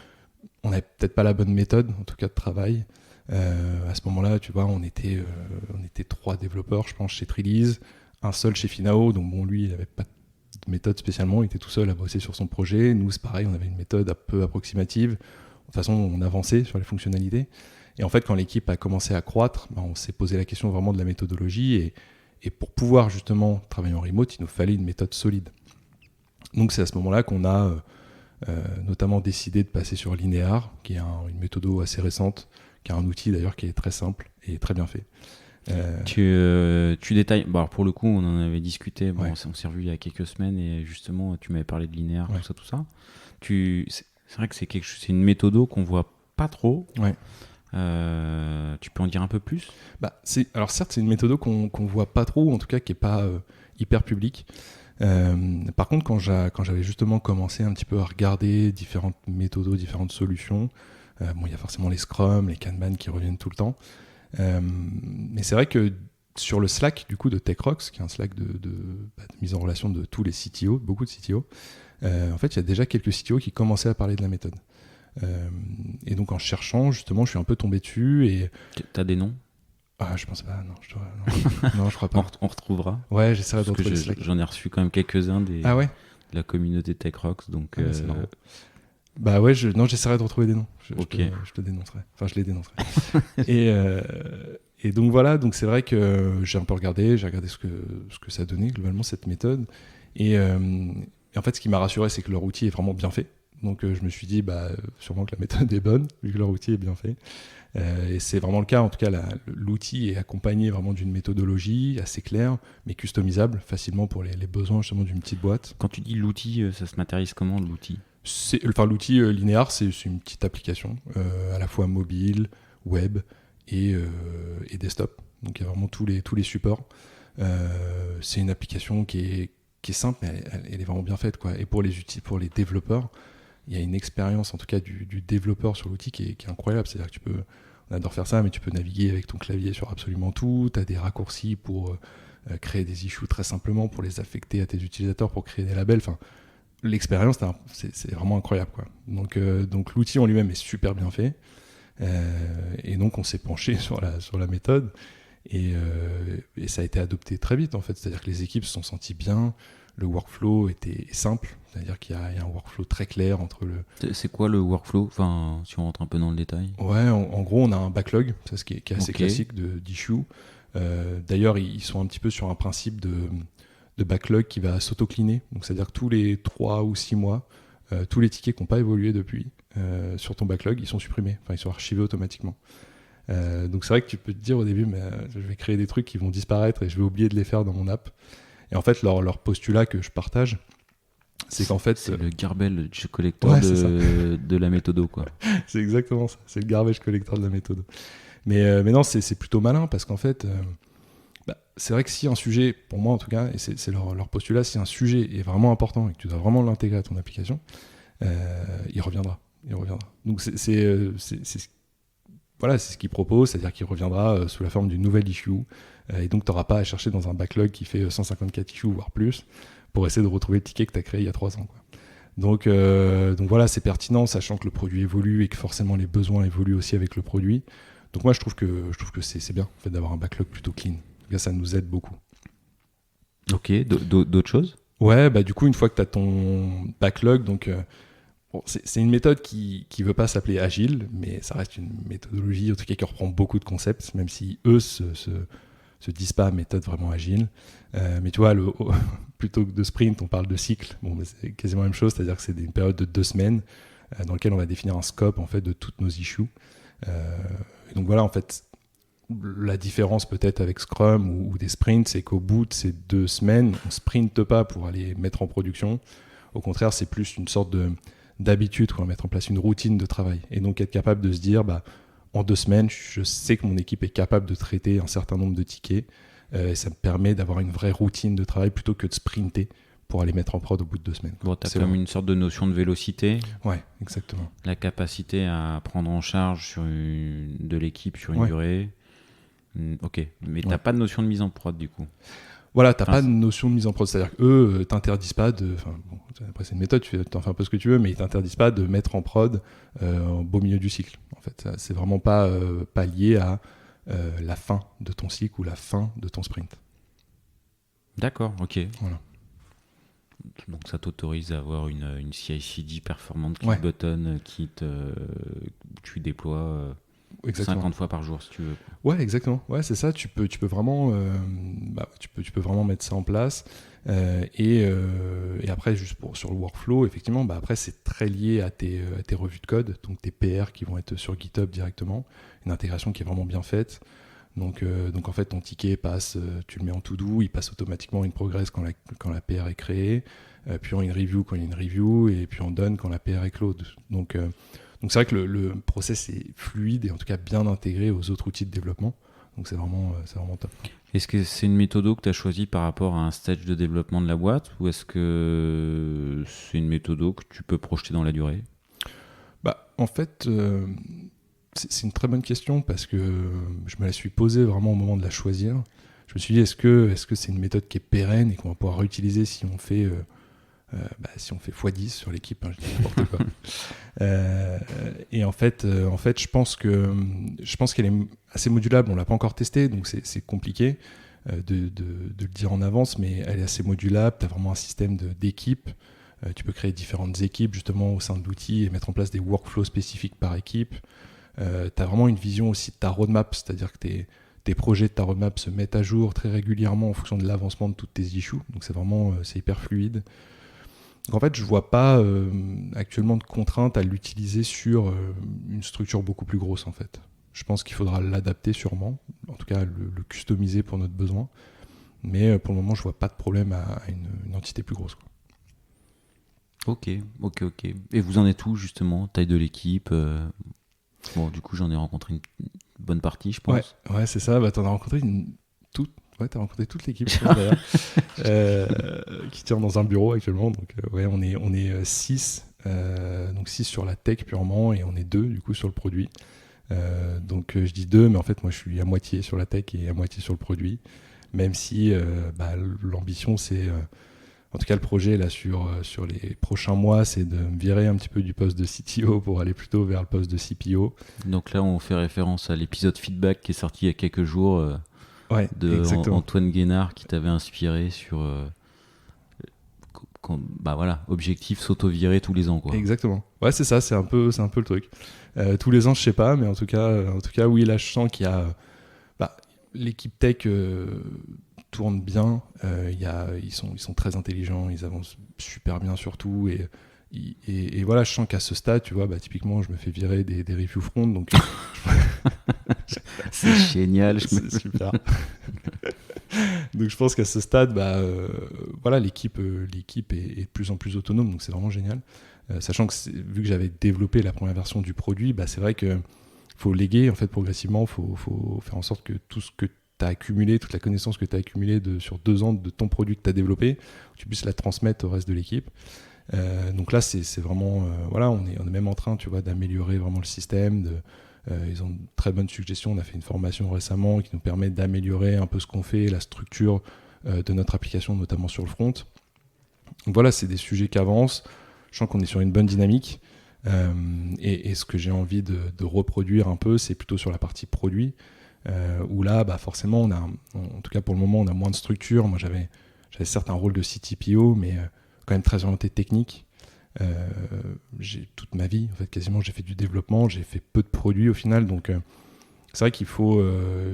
on n'avait peut-être pas la bonne méthode, en tout cas de travail. À ce moment-là, tu vois, on était 3 développeurs, je pense, chez Trelease, un seul chez Finao, donc bon, lui, il n'avait pas de méthode spécialement, il était tout seul à bosser sur son projet. Nous, c'est pareil, on avait une méthode un peu approximative. De toute façon, on avançait sur les fonctionnalités. Et en fait, quand l'équipe a commencé à croître, on s'est posé la question vraiment de la méthodologie, et pour pouvoir justement travailler en remote, il nous fallait une méthode solide. Donc c'est à ce moment-là qu'on a notamment décidé de passer sur Linear, qui est une méthode assez récente, qui est un outil d'ailleurs qui est très simple et très bien fait. Tu détailles, alors pour le coup on en avait discuté, on s'est revu il y a quelques semaines et justement tu m'avais parlé de Linear, tout ça. C'est vrai que c'est une méthode qu'on voit pas trop. Ouais. Tu peux en dire un peu plus? Alors certes, c'est une méthode qu'on voit pas trop, ou en tout cas qui est pas hyper publique. Par contre, quand j'avais justement commencé un petit peu à regarder différentes méthodes, différentes solutions, il y a forcément les Scrum, les Kanban qui reviennent tout le temps. Mais c'est vrai que sur le Slack du coup de TechRox, qui est un Slack de mise en relation de tous les CTO, beaucoup de CTO, en fait, il y a déjà quelques CTO qui commençaient à parler de la méthode. Et donc en cherchant, justement, je suis un peu tombé dessus. Et t'as des noms? Je pense pas, non, non, je crois pas. On retrouvera. Ouais, j'essaierai de retrouver le Slack. J'en ai reçu quand même quelques-uns de la communauté TechRox, donc. C'est marrant. Bah ouais, j'essaierai de retrouver des noms. Je te dénoncerai. Enfin, je les dénoncerai. Et donc voilà, donc c'est vrai que j'ai un peu regardé, ce que ça donnait globalement cette méthode. Et en fait, ce qui m'a rassuré, c'est que leur outil est vraiment bien fait. Donc je me suis dit, sûrement que la méthode est bonne, vu que leur outil est bien fait. Et c'est vraiment le cas, en tout cas, l'outil est accompagné vraiment d'une méthodologie assez claire, mais customisable facilement pour les besoins justement d'une petite boîte. Quand tu dis l'outil, ça se matérialise comment, l'outil? L'outil Linear, c'est une petite application, à la fois mobile, web et desktop. Donc il y a vraiment tous les supports. C'est une application qui est simple, mais elle est vraiment bien faite, quoi. Et pour les développeurs, il y a une expérience, en tout cas du développeur sur l'outil qui est incroyable. C'est-à-dire que on adore faire ça, mais tu peux naviguer avec ton clavier sur absolument tout. Tu as des raccourcis pour créer des issues très simplement, pour les affecter à tes utilisateurs, pour créer des labels. Enfin, l'expérience, c'est vraiment incroyable, quoi. Donc l'outil en lui-même est super bien fait. Et donc on s'est penché sur la méthode. Et ça a été adopté très vite, en fait. C'est-à-dire que les équipes se sont senties bien. Le workflow était simple, c'est-à-dire qu'il y a un workflow très clair entre le... C'est quoi le workflow? Enfin, si on rentre un peu dans le détail. Ouais, en gros, on a un backlog, ça, ce qui est assez classique d'issue. D'ailleurs, ils sont un petit peu sur un principe de backlog qui va s'auto-cleaner. Donc, c'est-à-dire que tous les 3 ou 6 mois, tous les tickets qui n'ont pas évolué depuis sur ton backlog, ils sont supprimés, enfin, ils sont archivés automatiquement. Donc, c'est vrai que tu peux te dire au début, mais je vais créer des trucs qui vont disparaître et je vais oublier de les faire dans mon app. Et en fait, leur postulat que je partage, c'est qu'en fait... C'est le garbage collector de la méthodo, quoi. C'est exactement ça, c'est le garbage collector de la méthode. Mais non, c'est plutôt malin, parce qu'en fait, c'est vrai que si un sujet, pour moi en tout cas, et c'est leur postulat, si un sujet est vraiment important et que tu dois vraiment l'intégrer à ton application, il reviendra. Donc c'est ce qu'il propose, c'est-à-dire qu'il reviendra sous la forme d'une nouvelle issue. Et donc, tu n'auras pas à chercher dans un backlog qui fait 154 issues, voire plus, pour essayer de retrouver le ticket que tu as créé il y a 3 ans, quoi. Donc voilà, c'est pertinent, sachant que le produit évolue et que forcément les besoins évoluent aussi avec le produit. Donc moi, je trouve que c'est bien, en fait, d'avoir un backlog plutôt clean. En tout cas, ça nous aide beaucoup. Ok, d'autres choses? Ouais, du coup, une fois que tu as ton backlog, donc... c'est une méthode qui ne veut pas s'appeler agile, mais ça reste une méthodologie, en tout cas qui reprend beaucoup de concepts, même si eux se disent pas méthode vraiment agile. Mais tu vois, plutôt que de sprint, on parle de cycle. Bon, c'est quasiment la même chose, c'est-à-dire que c'est une période de 2 semaines dans laquelle on va définir un scope en fait, de toutes nos issues. Et donc voilà, en fait, la différence peut-être avec Scrum ou des sprints, c'est qu'au bout de ces 2 semaines, on ne sprinte pas pour aller mettre en production. Au contraire, c'est plus une sorte d'habitude, quoi, mettre en place une routine de travail. Et donc être capable de se dire, en 2 semaines, je sais que mon équipe est capable de traiter un certain nombre de tickets. Et ça me permet d'avoir une vraie routine de travail plutôt que de sprinter pour aller mettre en prod au bout de 2 semaines. Bon, tu as comme une sorte de notion de vélocité. Ouais, exactement. La capacité à prendre en charge de l'équipe sur une durée. Ok, mais tu n'as pas de notion de mise en prod du coup. Voilà, tu n'as pas de notion de mise en prod. C'est-à-dire qu'eux t'interdisent pas de... Après, c'est une méthode, tu en fais un peu ce que tu veux, mais ils t'interdisent pas de mettre en prod au beau milieu du cycle. En fait, c'est vraiment pas lié à la fin de ton cycle ou la fin de ton sprint. D'accord, ok. Voilà. Donc ça t'autorise à avoir une CI/CD performante qui button, tu déploies 50 fois par jour si tu veux. Ouais, exactement. Ouais, c'est ça. Tu peux vraiment, tu peux vraiment mettre ça en place. Et après, juste sur le workflow, effectivement, après c'est très lié à tes revues de code, donc tes PR qui vont être sur GitHub directement, une intégration qui est vraiment bien faite. Donc en fait, ton ticket passe, tu le mets en to-do, il passe automatiquement en in progress quand la PR est créée, puis en in review quand il y a une review, et puis en done quand la PR est close. Donc Donc c'est vrai que le process est fluide et en tout cas bien intégré aux autres outils de développement. Donc c'est vraiment top. Est-ce que c'est une méthode que tu as choisie par rapport à un stage de développement de la boîte ou est-ce que c'est une méthode que tu peux projeter dans la durée ? En fait, c'est une très bonne question parce que je me la suis posée vraiment au moment de la choisir. Je me suis dit, est-ce que c'est une méthode qui est pérenne et qu'on va pouvoir réutiliser si on fait x10 sur l'équipe, hein, je dis n'importe quoi. Et en fait, je pense qu'elle est assez modulable. On l'a pas encore testé, donc c'est compliqué de le dire en avance, mais elle est assez modulable. Tu as vraiment un système d'équipe. Tu peux créer différentes équipes justement au sein de l'outil et mettre en place des workflows spécifiques par équipe. Tu as vraiment une vision aussi de ta roadmap, c'est-à-dire que tes projets de ta roadmap se mettent à jour très régulièrement en fonction de l'avancement de toutes tes issues. Donc c'est hyper fluide. Donc en fait, je vois pas actuellement de contrainte à l'utiliser sur une structure beaucoup plus grosse en fait. Je pense qu'il faudra l'adapter sûrement, en tout cas le customiser pour notre besoin. Mais pour le moment, je vois pas de problème à une entité plus grosse, quoi. Ok. Et vous en êtes où justement ? Taille de l'équipe Bon, du coup, j'en ai rencontré une bonne partie, je pense. Ouais, c'est ça. T'en as rencontré t'as rencontré toute l'équipe, je pense, d'ailleurs, qui tient dans un bureau actuellement. Donc, on est 6, donc 6 sur la tech purement, et on est 2 du coup sur le produit. Donc, je dis 2, mais en fait, moi, je suis à moitié sur la tech et à moitié sur le produit. Même si l'ambition, c'est, en tout cas, le projet là sur les prochains mois, c'est de me virer un petit peu du poste de CTO pour aller plutôt vers le poste de CPO. Donc là, on fait référence à l'épisode feedback qui est sorti il y a quelques jours. Antoine Guénard qui t'avait inspiré sur objectif s'auto-virer tous les ans, quoi. Exactement. Ouais, c'est ça, c'est un peu le truc. Tous les ans, je sais pas, mais en tout cas, oui, là, je sens qu'il y a l'équipe tech tourne bien. Ils sont très intelligents, ils avancent super bien surtout et voilà, je sens qu'à ce stade, tu vois, typiquement, je me fais virer des review front, donc c'est génial, c'est super. Donc je pense qu'à ce stade, l'équipe est de plus en plus autonome, donc c'est vraiment génial. Sachant que vu que j'avais développé la première version du produit, c'est vrai que faut léguer en fait progressivement, faut faire en sorte que tout ce que tu as accumulé, toute la connaissance que tu as accumulée sur 2 ans de ton produit que tu as développé, tu puisses la transmettre au reste de l'équipe. Donc là, c'est vraiment, on est même en train, tu vois, d'améliorer vraiment le système. Ils ont de très bonnes suggestions. On a fait une formation récemment qui nous permet d'améliorer un peu ce qu'on fait, la structure de notre application, notamment sur le front. Donc voilà, c'est des sujets qui avancent. Je sens qu'on est sur une bonne dynamique. Et ce que j'ai envie de reproduire un peu, c'est plutôt sur la partie produit, où là, forcément, en tout cas pour le moment, on a moins de structure. Moi, j'avais certes un rôle de CTPO, mais quand même très orienté technique. J'ai toute ma vie, en fait, quasiment, j'ai fait du développement, j'ai fait peu de produits au final, donc c'est vrai qu'il faut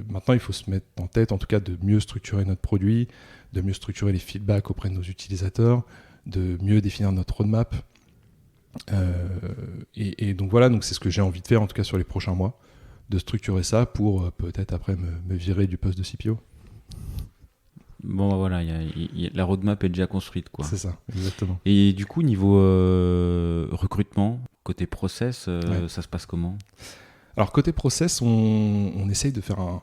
maintenant il faut se mettre en tête, en tout cas, de mieux structurer notre produit, de mieux structurer les feedbacks auprès de nos utilisateurs, de mieux définir notre roadmap. Et donc voilà, donc c'est ce que j'ai envie de faire, en tout cas sur les prochains mois, de structurer ça pour peut-être après me virer du poste de CPO. Bon, voilà, la roadmap est déjà construite, quoi. C'est ça, exactement. Et du coup, niveau recrutement, côté process, ça se passe comment ? Alors, côté process, on essaye de faire un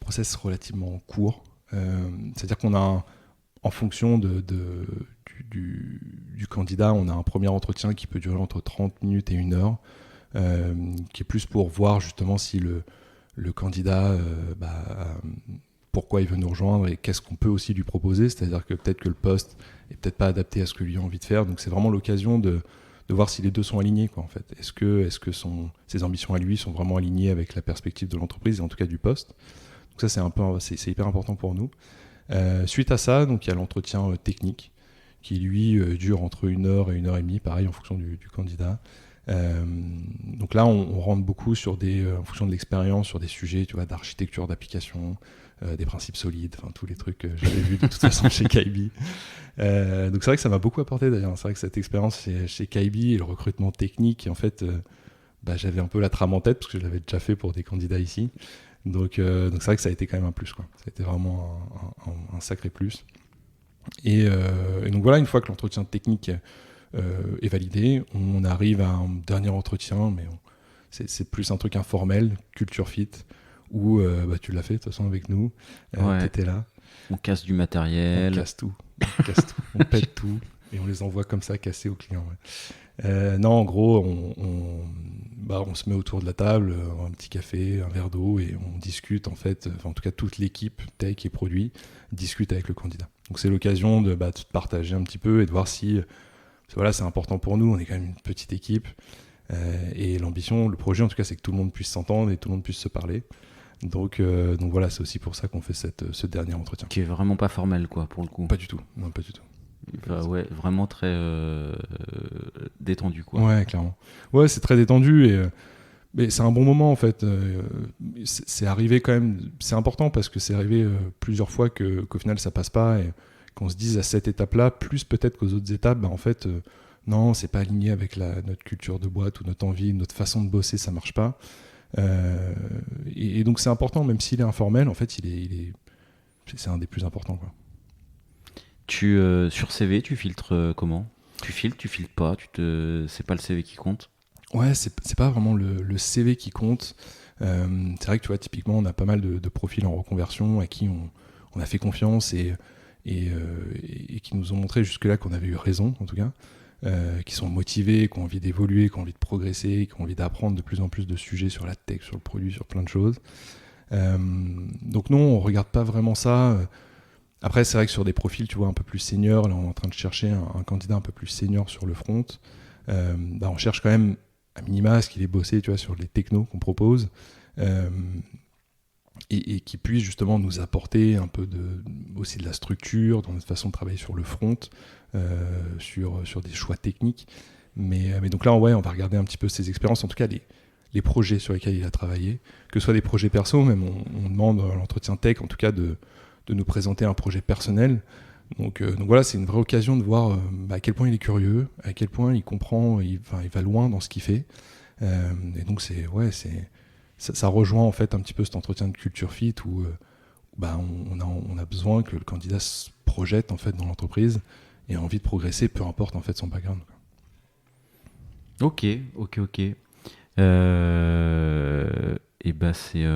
process relativement court. C'est-à-dire qu'on a, en fonction du candidat, on a un premier entretien qui peut durer entre 30 minutes et 1 heure, qui est plus pour voir justement si le candidat... pourquoi il veut nous rejoindre et qu'est-ce qu'on peut aussi lui proposer, c'est-à-dire que peut-être que le poste est peut-être pas adapté à ce que lui a envie de faire, donc c'est vraiment l'occasion de voir si les deux sont alignés, quoi, en fait. Est-ce que ses ambitions à lui sont vraiment alignées avec la perspective de l'entreprise et en tout cas du poste. Donc ça, c'est hyper important pour nous. Suite à ça, donc il y a l'entretien technique qui lui dure entre 1 heure et 1 heure et demie, pareil en fonction du candidat. Donc là, on rentre beaucoup sur en fonction de l'expérience, sur des sujets, tu vois, d'architecture d'application, des principes solides, enfin tous les trucs que j'avais vus de toute façon chez Kaibi. Donc c'est vrai que ça m'a beaucoup apporté d'ailleurs. C'est vrai que cette expérience chez Kaibi et le recrutement technique, en fait, j'avais un peu la trame en tête parce que je l'avais déjà fait pour des candidats ici. Donc c'est vrai que ça a été quand même un plus, quoi. Ça a été vraiment un sacré plus. Et donc voilà, une fois que l'entretien technique est validé. On arrive à un dernier entretien, mais c'est plus un truc informel, culture fit, où tu l'as fait de toute façon avec nous, t'étais là. On casse du matériel. On casse tout, on pète tout, et on les envoie comme ça cassés aux clients. Non, en gros, on se met autour de la table, un petit café, un verre d'eau, et on discute en fait, en tout cas toute l'équipe tech et produit discute avec le candidat. Donc c'est l'occasion de partager un petit peu et de voir si c'est important pour nous, on est quand même une petite équipe, et l'ambition, le projet en tout cas, c'est que tout le monde puisse s'entendre et tout le monde puisse se parler. Donc voilà, c'est aussi pour ça qu'on fait ce dernier entretien. Qui est vraiment pas formel, quoi, pour le coup. Pas du tout, non, pas du tout. Ouais, vraiment très détendu, quoi. Ouais, clairement. Ouais, c'est très détendu, mais c'est un bon moment en fait. C'est arrivé quand même, c'est important parce que c'est arrivé plusieurs fois qu'au final ça passe pas et qu'on se dise à cette étape-là, plus peut-être qu'aux autres étapes, en fait, non, c'est pas aligné avec notre culture de boîte ou notre envie, notre façon de bosser, ça marche pas. Et donc c'est important, même s'il est informel, en fait, c'est un des plus importants, quoi. Sur CV, tu filtres comment ? Tu filtres pas, c'est pas le CV qui compte ? Ouais, c'est pas vraiment le CV qui compte. C'est vrai que tu vois, typiquement, on a pas mal de profils en reconversion à qui on a fait confiance et qui nous ont montré jusque-là qu'on avait eu raison, en tout cas, qui sont motivés, qui ont envie d'évoluer, qui ont envie de progresser, qui ont envie d'apprendre de plus en plus de sujets sur la tech, sur le produit, sur plein de choses. Donc non, on regarde pas vraiment ça. Après, c'est vrai que sur des profils, tu vois, un peu plus seniors, là on est en train de chercher un candidat un peu plus senior sur le front, on cherche quand même à minima ce qu'il ait bossé, tu vois, sur les technos qu'on propose, et qui puisse justement nous apporter un peu aussi de la structure dans notre façon de travailler sur le front, sur des choix techniques. Mais donc là, on va regarder un petit peu ses expériences, en tout cas les projets sur lesquels il a travaillé, que ce soit des projets perso, même on demande à l'entretien tech, en tout cas de nous présenter un projet personnel. Donc voilà, c'est une vraie occasion de voir à quel point il est curieux, à quel point il comprend, il va loin dans ce qu'il fait. Et donc ça rejoint en fait un petit peu cet entretien de culture fit où on a besoin que le candidat se projette en fait dans l'entreprise et a envie de progresser, peu importe en fait son background. Ok. Et c'est,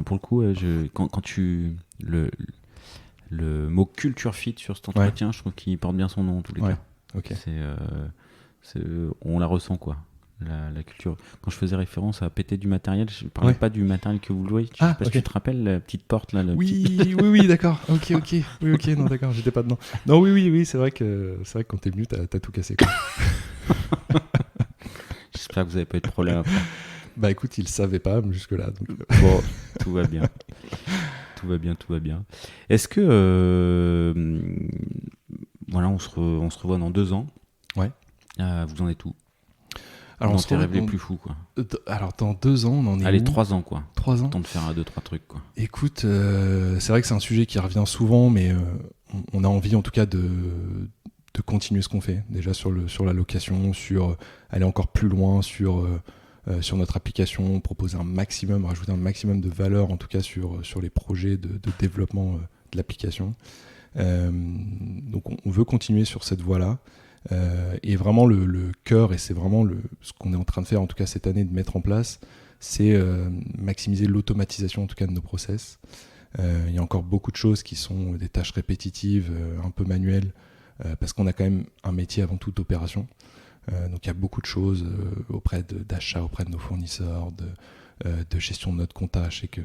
pour le coup, quand tu le mot culture fit sur cet entretien, je trouve qu'il porte bien son nom en tous les cas. Okay. On la ressent, quoi. La culture. Quand je faisais référence à péter du matériel, je parlais pas du matériel que vous louez. Je sais pas si tu te rappelles la petite porte là. Oui, d'accord. Ok. Oui, ok, non, d'accord, j'étais pas dedans. Non, oui, c'est vrai que quand t'es venu, t'as tout cassé, quoi. J'espère que vous avez pas eu de problème après. Bah écoute, il savait pas jusque-là. Donc... Bon, tout va bien. Tout va bien. Est-ce que on se revoit dans 2 ans. Ouais. Vous en êtes où? Alors dans tes rêves les plus fous, quoi. Alors dans 2 ans, on en est Allez, où? 3 ans, quoi. 3 ans. Temps de faire 2-3 trucs, quoi. Écoute, c'est vrai que c'est un sujet qui revient souvent, mais on a envie en tout cas de continuer ce qu'on fait. Déjà sur la location, sur aller encore plus loin, sur notre application, proposer rajouter un maximum de valeur, en tout cas sur les projets de développement de l'application. Donc on veut continuer sur cette voie-là. Et vraiment le cœur, et c'est vraiment ce qu'on est en train de faire en tout cas cette année, de mettre en place, c'est maximiser l'automatisation en tout cas de nos process. Il y a encore beaucoup de choses qui sont des tâches répétitives, un peu manuelles, parce qu'on a quand même un métier avant tout d'opération. Donc il y a beaucoup de choses auprès d'achat, auprès de nos fournisseurs, de gestion de notre compta. Je sais que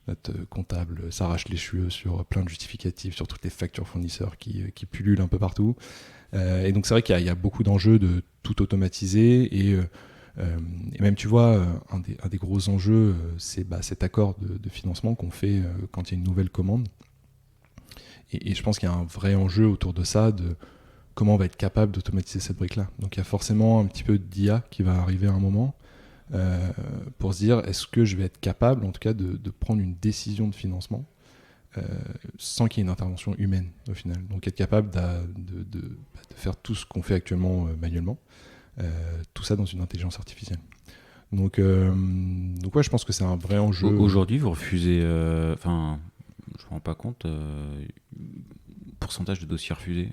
notre comptable s'arrache les cheveux sur plein de justificatifs, sur toutes les factures fournisseurs qui pullulent un peu partout. Et donc c'est vrai qu'il y a beaucoup d'enjeux de tout automatiser, et même tu vois, un des gros enjeux, c'est cet accord de financement qu'on fait quand il y a une nouvelle commande. Et je pense qu'il y a un vrai enjeu autour de ça, de comment on va être capable d'automatiser cette brique-là. Donc il y a forcément un petit peu d'IA qui va arriver à un moment, pour se dire, est-ce que je vais être capable en tout cas de prendre une décision de financement sans qu'il y ait une intervention humaine au final. Donc être capable de faire tout ce qu'on fait actuellement manuellement, tout ça dans une intelligence artificielle. Donc ouais, je pense que c'est un vrai enjeu. Aujourd'hui, vous refusez, je me rends pas compte, pourcentage de dossiers refusés.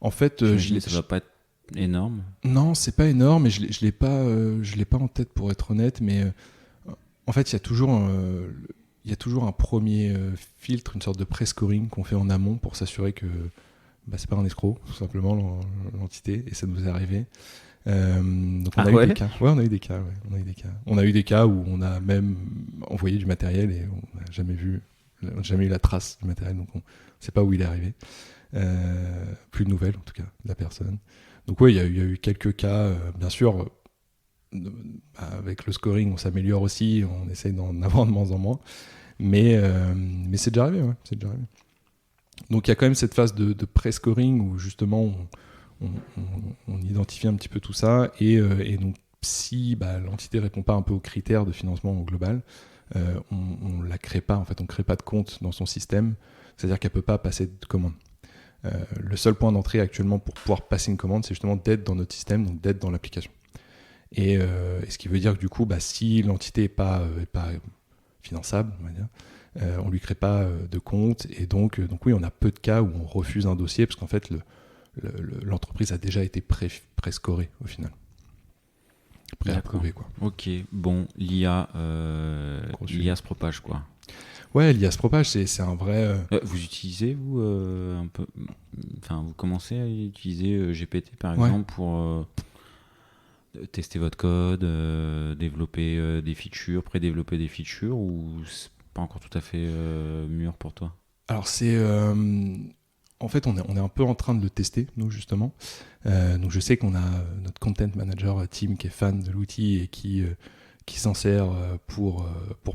En fait, ça va pas être énorme? Non, c'est pas énorme, et je l'ai pas en tête pour être honnête, mais en fait, il y a toujours un premier filtre, une sorte de pré-scoring qu'on fait en amont pour s'assurer que c'est pas un escroc, tout simplement, l'entité, et ça nous est arrivé. Donc on a eu des cas. Ouais, on a eu des cas. Ouais. On a eu des cas où on a même envoyé du matériel et on n'a jamais eu la trace du matériel, donc on ne sait pas où il est arrivé. Plus de nouvelles, en tout cas, de la personne. Donc oui, il y a eu quelques cas, bien sûr. Avec le scoring, on s'améliore aussi, on essaye d'en avoir de moins en moins, mais c'est déjà arrivé, ouais, c'est déjà arrivé. Donc il y a quand même cette phase de pré-scoring où justement on identifie un petit peu tout ça, et donc si l'entité répond pas un peu aux critères de financement au global, on la crée pas, en fait on crée pas de compte dans son système, c'est-à-dire qu'elle peut pas passer de commande. Le seul point d'entrée actuellement pour pouvoir passer une commande, c'est justement d'être dans notre système, donc d'être dans l'application. Et ce qui veut dire que du coup, si l'entité n'est pas finançable, on va dire, on ne lui crée pas de compte. Et donc oui, on a peu de cas où on refuse un dossier parce qu'en fait, l'entreprise a déjà été pré-scorée au final. Pré-approuvée, quoi. Ok, bon, l'IA se propage, quoi. Ouais, l'IA se propage, c'est un vrai... Vous utilisez, vous, un peu... Enfin, vous commencez à utiliser GPT, par exemple, pour... tester votre code, développer des features, pré-développer des features, ou c'est pas encore tout à fait mûr pour toi? Alors en fait, on est un peu en train de le tester, nous, justement. Donc je sais qu'on a notre content manager Tim qui est fan de l'outil et qui s'en sert pour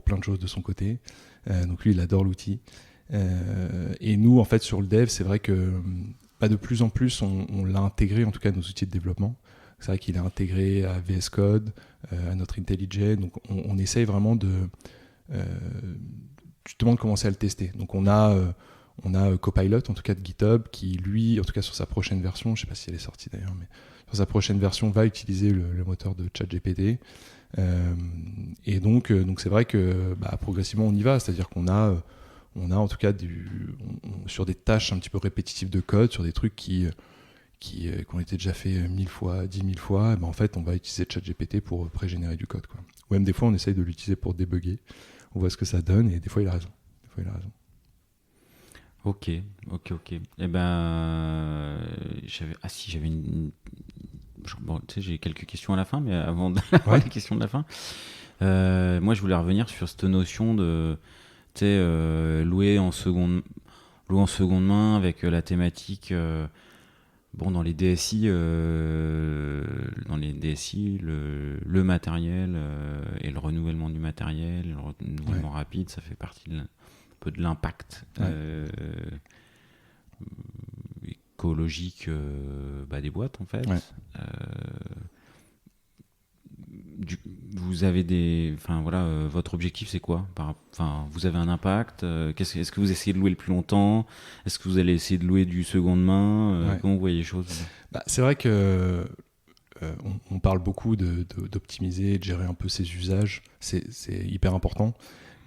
plein de choses de son côté. Donc lui, il adore l'outil. Et nous, en fait, sur le dev, c'est vrai que de plus en plus, on l'a intégré, en tout cas, à nos outils de développement. C'est vrai qu'il est intégré à VS Code, à notre IntelliJ. Donc on essaye vraiment justement de commencer à le tester. Donc on a Copilot, en tout cas de GitHub, qui lui, en tout cas sur sa prochaine version, je ne sais pas si elle est sortie d'ailleurs, mais sur sa prochaine version, va utiliser le moteur de ChatGPT. Et donc c'est vrai que progressivement on y va, c'est-à-dire qu'on a en tout cas sur des tâches un petit peu répétitives de code, sur des trucs qui ont été déjà fait 1000 fois, 10 000 fois, en fait, on va utiliser ChatGPT pour pré-générer du code, quoi. Ou même des fois, on essaye de l'utiliser pour débugger. On voit ce que ça donne, et des fois, il a raison. Ok. Eh ben, j'avais une... Bon, tu sais, j'ai quelques questions à la fin, mais avant d'avoir les questions de la fin, moi, je voulais revenir sur cette notion de, tu sais, louer en seconde main avec la thématique... dans les DSI, le matériel et le renouvellement du matériel, le renouvellement rapide, ça fait partie un peu de l'impact écologique des boîtes, en fait. Vous avez votre objectif, c'est quoi? Vous avez un impact. Est-ce que vous essayez de louer le plus longtemps? Est-ce que vous allez essayer de louer du seconde main? Comment vous voyez les choses? C'est vrai que on parle beaucoup d'optimiser, de gérer un peu ses usages. C'est hyper important.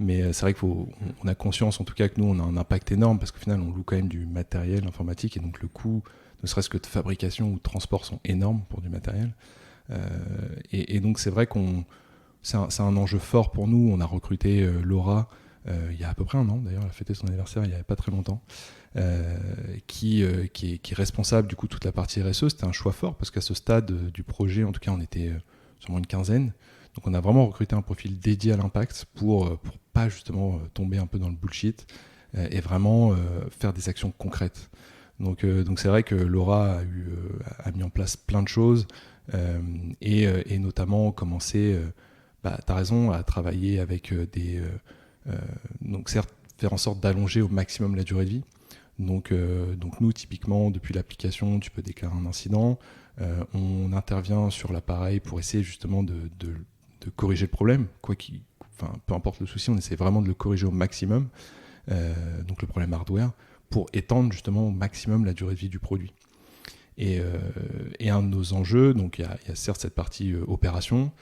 Mais c'est vrai qu'on a conscience, en tout cas, que nous, on a un impact énorme parce qu'au final, on loue quand même du matériel informatique et donc le coût, ne serait-ce que de fabrication ou de transport, sont énormes pour du matériel. Et donc c'est vrai c'est un enjeu fort pour nous. On a recruté Laura il y a à peu près un an, d'ailleurs, elle a fêté son anniversaire il n'y avait pas très longtemps, qui est responsable du coup de toute la partie RSE. C'était un choix fort parce qu'à ce stade du projet, en tout cas, on était sûrement une quinzaine. Donc on a vraiment recruté un profil dédié à l'impact pour pas justement tomber un peu dans le bullshit et vraiment faire des actions concrètes. Donc c'est vrai que Laura a mis en place plein de choses. Et notamment commencer, tu as raison, à travailler avec donc certes, faire en sorte d'allonger au maximum la durée de vie. Donc nous, typiquement, depuis l'application, tu peux déclarer un incident. On intervient sur l'appareil pour essayer justement de corriger le problème. Peu importe le souci, on essaie vraiment de le corriger au maximum. Donc le problème hardware, pour étendre justement au maximum la durée de vie du produit. Et un de nos enjeux, donc il y a certes cette partie opération,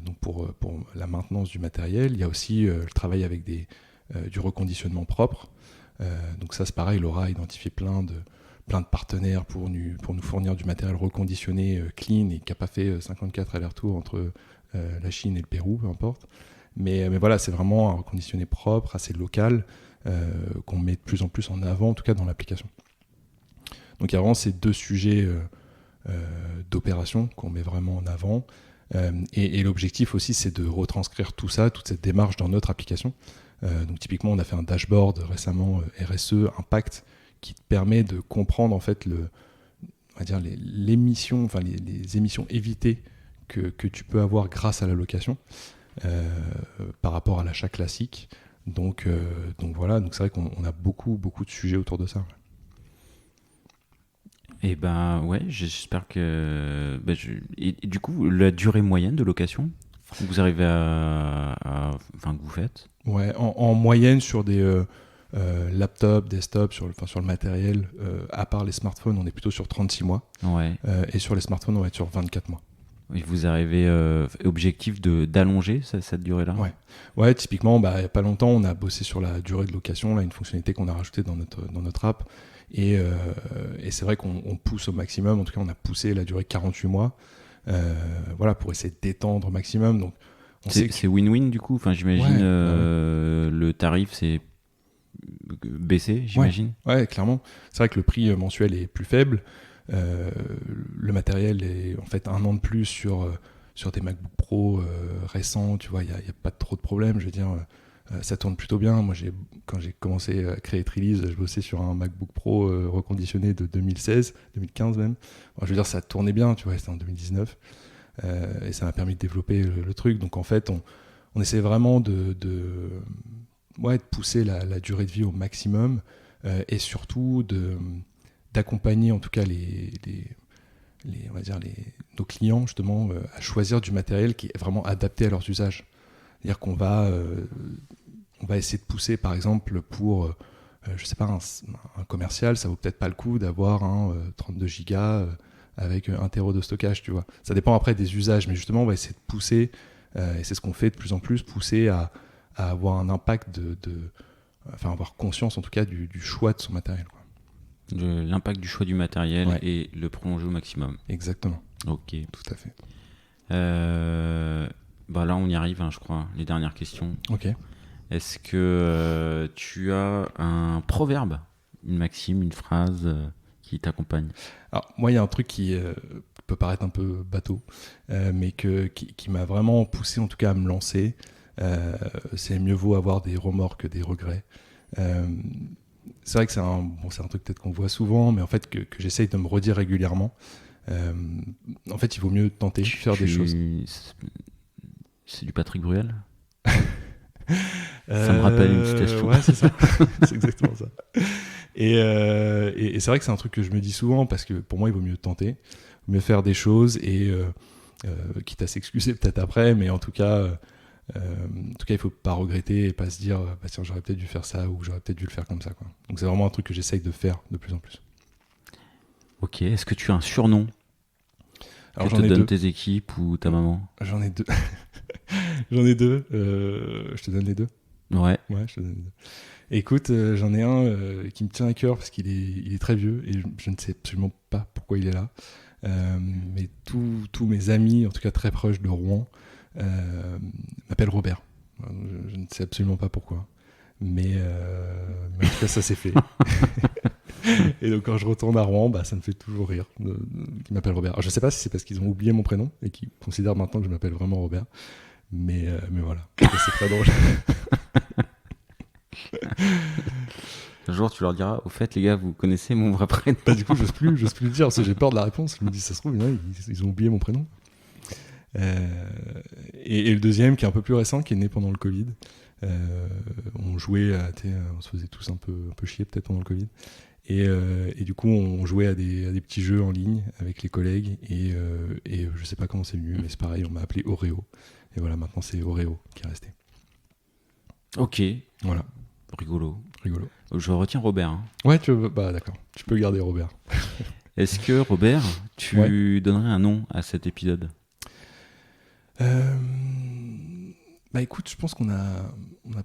donc pour la maintenance du matériel, il y a aussi le travail avec du reconditionnement propre. Donc ça c'est pareil, Laura a identifié plein plein de partenaires pour nous fournir du matériel reconditionné clean et qui n'a pas fait 54 allers-retours entre la Chine et le Pérou, peu importe. Mais voilà, c'est vraiment un reconditionné propre, assez local, qu'on met de plus en plus en avant, en tout cas dans l'application. Donc il y a vraiment ces deux sujets d'opération qu'on met vraiment en avant. Et l'objectif aussi, c'est de retranscrire tout ça, toute cette démarche dans notre application. Donc typiquement, on a fait un dashboard récemment, RSE, Impact, qui te permet de comprendre en fait on va dire les émissions évitées que tu peux avoir grâce à la location par rapport à l'achat classique. Donc voilà, donc c'est vrai qu'on a beaucoup de sujets autour de ça. Et ben ouais, j'espère que. Et du coup, la durée moyenne de location, vous arrivez que vous faites? Ouais, en moyenne sur des laptops, desktop, sur le matériel, à part les smartphones, on est plutôt sur 36 mois. Ouais. Et sur les smartphones, on va être sur 24 mois. Et vous arrivez, objectif d'allonger cette durée-là? Ouais, typiquement, il n'y a pas longtemps, on a bossé sur la durée de location, là, une fonctionnalité qu'on a rajoutée dans notre app. Et c'est vrai qu'on pousse au maximum, en tout cas, on a poussé la durée 48 mois, voilà, pour essayer d'étendre au maximum. Donc, c'est win-win du coup. Enfin, j'imagine le tarif c'est baissé, j'imagine. Ouais, clairement. C'est vrai que le prix mensuel est plus faible. Le matériel est en fait 1 an de plus sur des MacBook Pro récents. Tu vois, il n'y a pas trop de problèmes. Je veux dire, ça tourne plutôt bien. Moi, quand j'ai commencé à créer Trelease, je bossais sur un MacBook Pro reconditionné de 2016, 2015 même. Je veux dire, ça tournait bien. Tu vois, c'était en 2019. Et ça m'a permis de développer le truc. Donc en fait, on essaie vraiment de pousser la durée de vie au maximum et surtout d'accompagner en tout cas nos clients justement à choisir du matériel qui est vraiment adapté à leurs usages. C'est-à-dire qu'on va essayer de pousser par exemple pour je sais pas, un commercial, ça vaut peut-être pas le coup d'avoir un 32 gigas avec 1 téro de stockage, tu vois. Ça dépend après des usages, mais justement, on va essayer de pousser, et c'est ce qu'on fait de plus en plus, pousser à avoir un impact enfin avoir conscience en tout cas du choix de son matériel, quoi. L'impact du choix du matériel et le prolonger au maximum. Exactement. Ok. Tout à fait. Là, on y arrive, je crois. Les dernières questions. Ok. Est-ce que tu as un proverbe, une maxime, une phrase qui t'accompagne? Alors, moi, il y a un truc qui peut paraître un peu bateau, mais qui m'a vraiment poussé, en tout cas, à me lancer. C'est mieux vaut avoir des remords que des regrets. C'est vrai que c'est un truc peut-être qu'on voit souvent, mais en fait, que j'essaye de me redire régulièrement. En fait, il vaut mieux tenter de faire des choses. C'est du Patrick Bruel? Ça me rappelle une citation. Ouais, c'est ça. C'est exactement ça. Et c'est vrai que c'est un truc que je me dis souvent parce que pour moi, il vaut mieux tenter, mieux faire des choses et quitte à s'excuser peut-être après, mais en tout cas, il faut pas regretter et pas se dire tiens, j'aurais peut-être dû faire ça ou j'aurais peut-être dû le faire comme ça, quoi. Donc c'est vraiment un truc que j'essaye de faire de plus en plus. Ok. Est-ce que tu as un surnom? Alors, que te donnent tes équipes ou ta maman? J'en ai deux. J'en ai deux. Je te donne les deux. Ouais, je te donne les deux. Écoute, j'en ai un qui me tient à cœur parce qu'il est très vieux et je ne sais absolument pas pourquoi il est là. Mais tous mes amis, en tout cas très proches de Rouen, m'appellent Robert. Je ne sais absolument pas pourquoi. Mais en tout cas, ça s'est fait. Et donc quand je retourne à Rouen, ça me fait toujours rire qu'ils m'appellent Robert. Alors, je ne sais pas si c'est parce qu'ils ont oublié mon prénom et qu'ils considèrent maintenant que je m'appelle vraiment Robert. Mais voilà, c'est très drôle. Un jour, tu leur diras, au fait, les gars, vous connaissez mon vrai prénom? Du coup, j'ose plus le dire parce que j'ai peur de la réponse. Je me dis, ça se trouve, ils ont oublié mon prénom. Et le deuxième, qui est un peu plus récent, qui est né pendant le Covid. On jouait, on se faisait tous un peu chier peut-être pendant le Covid. Et du coup, on jouait à des petits jeux en ligne avec les collègues. Et je sais pas comment c'est venu, mais c'est pareil, on m'a appelé Oreo. Et voilà, maintenant c'est Oreo qui est resté. Ok. Voilà. Rigolo. Je retiens Robert. Ouais, d'accord. Tu peux garder Robert. Est-ce que, Robert, tu donnerais un nom à cet épisode? Écoute, je pense qu'on a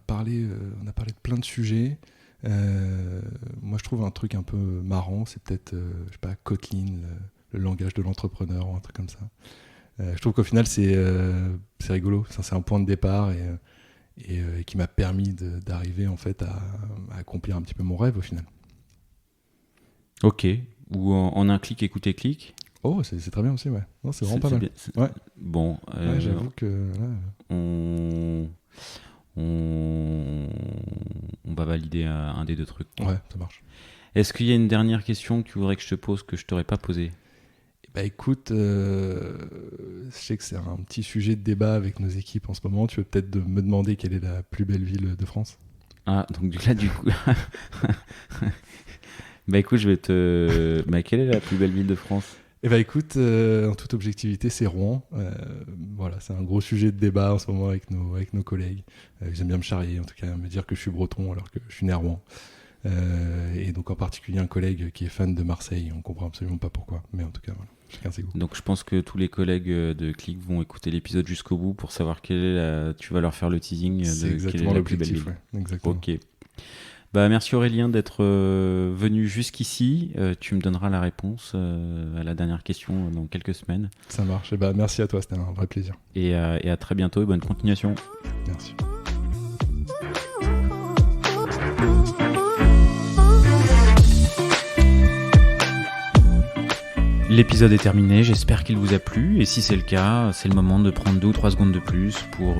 parlé de plein de sujets. Moi, je trouve un truc un peu marrant, c'est peut-être, je sais pas, Kotlin, le langage de l'entrepreneur ou un truc comme ça. Je trouve qu'au final, c'est rigolo. C'est un point de départ et qui m'a permis d'arriver en fait à accomplir un petit peu mon rêve au final. Ok. Ou en un clic, écouter clic. Oh, c'est très bien aussi, ouais. Non, c'est vraiment pas mal. Ouais. Bon, j'avoue que on va valider un des deux trucs. Ouais, ça marche. Est-ce qu'il y a une dernière question que tu voudrais que je te pose que je t'aurais pas posée? Bah écoute, je sais que c'est un petit sujet de débat avec nos équipes en ce moment. Tu veux peut-être me demander quelle est la plus belle ville de France? Ah, donc là, du coup... Bah écoute, je vais te... Bah, quelle est la plus belle ville de France? Eh bah écoute, en toute objectivité, c'est Rouen. Voilà, c'est un gros sujet de débat en ce moment avec nos collègues. Ils aiment bien me charrier, en tout cas, me dire que je suis breton alors que je suis né à Rouen. Et donc en particulier un collègue qui est fan de Marseille. On comprend absolument pas pourquoi, mais en tout cas, voilà. Chacun ses goûts. Donc je pense que tous les collègues de Click vont écouter l'épisode jusqu'au bout pour savoir quelle est la... Tu vas leur faire le teasing de quelle est la plus belle ville. Ouais, exactement. Ok. Bah, merci Aurélien d'être venu jusqu'ici. Tu me donneras la réponse à la dernière question dans quelques semaines. Ça marche. Et bah, merci à toi, c'était un vrai plaisir. Et à très bientôt et bonne continuation. Merci. L'épisode est terminé, j'espère qu'il vous a plu et si c'est le cas, c'est le moment de prendre 2 ou 3 secondes de plus pour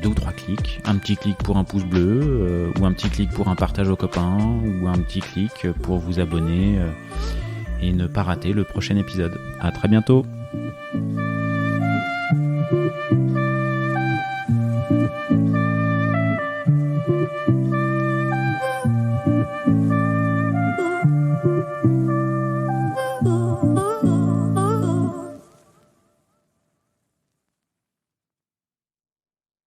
2 ou 3 clics. Un petit clic pour un pouce bleu ou un petit clic pour un partage aux copains ou un petit clic pour vous abonner et ne pas rater le prochain épisode. À très bientôt.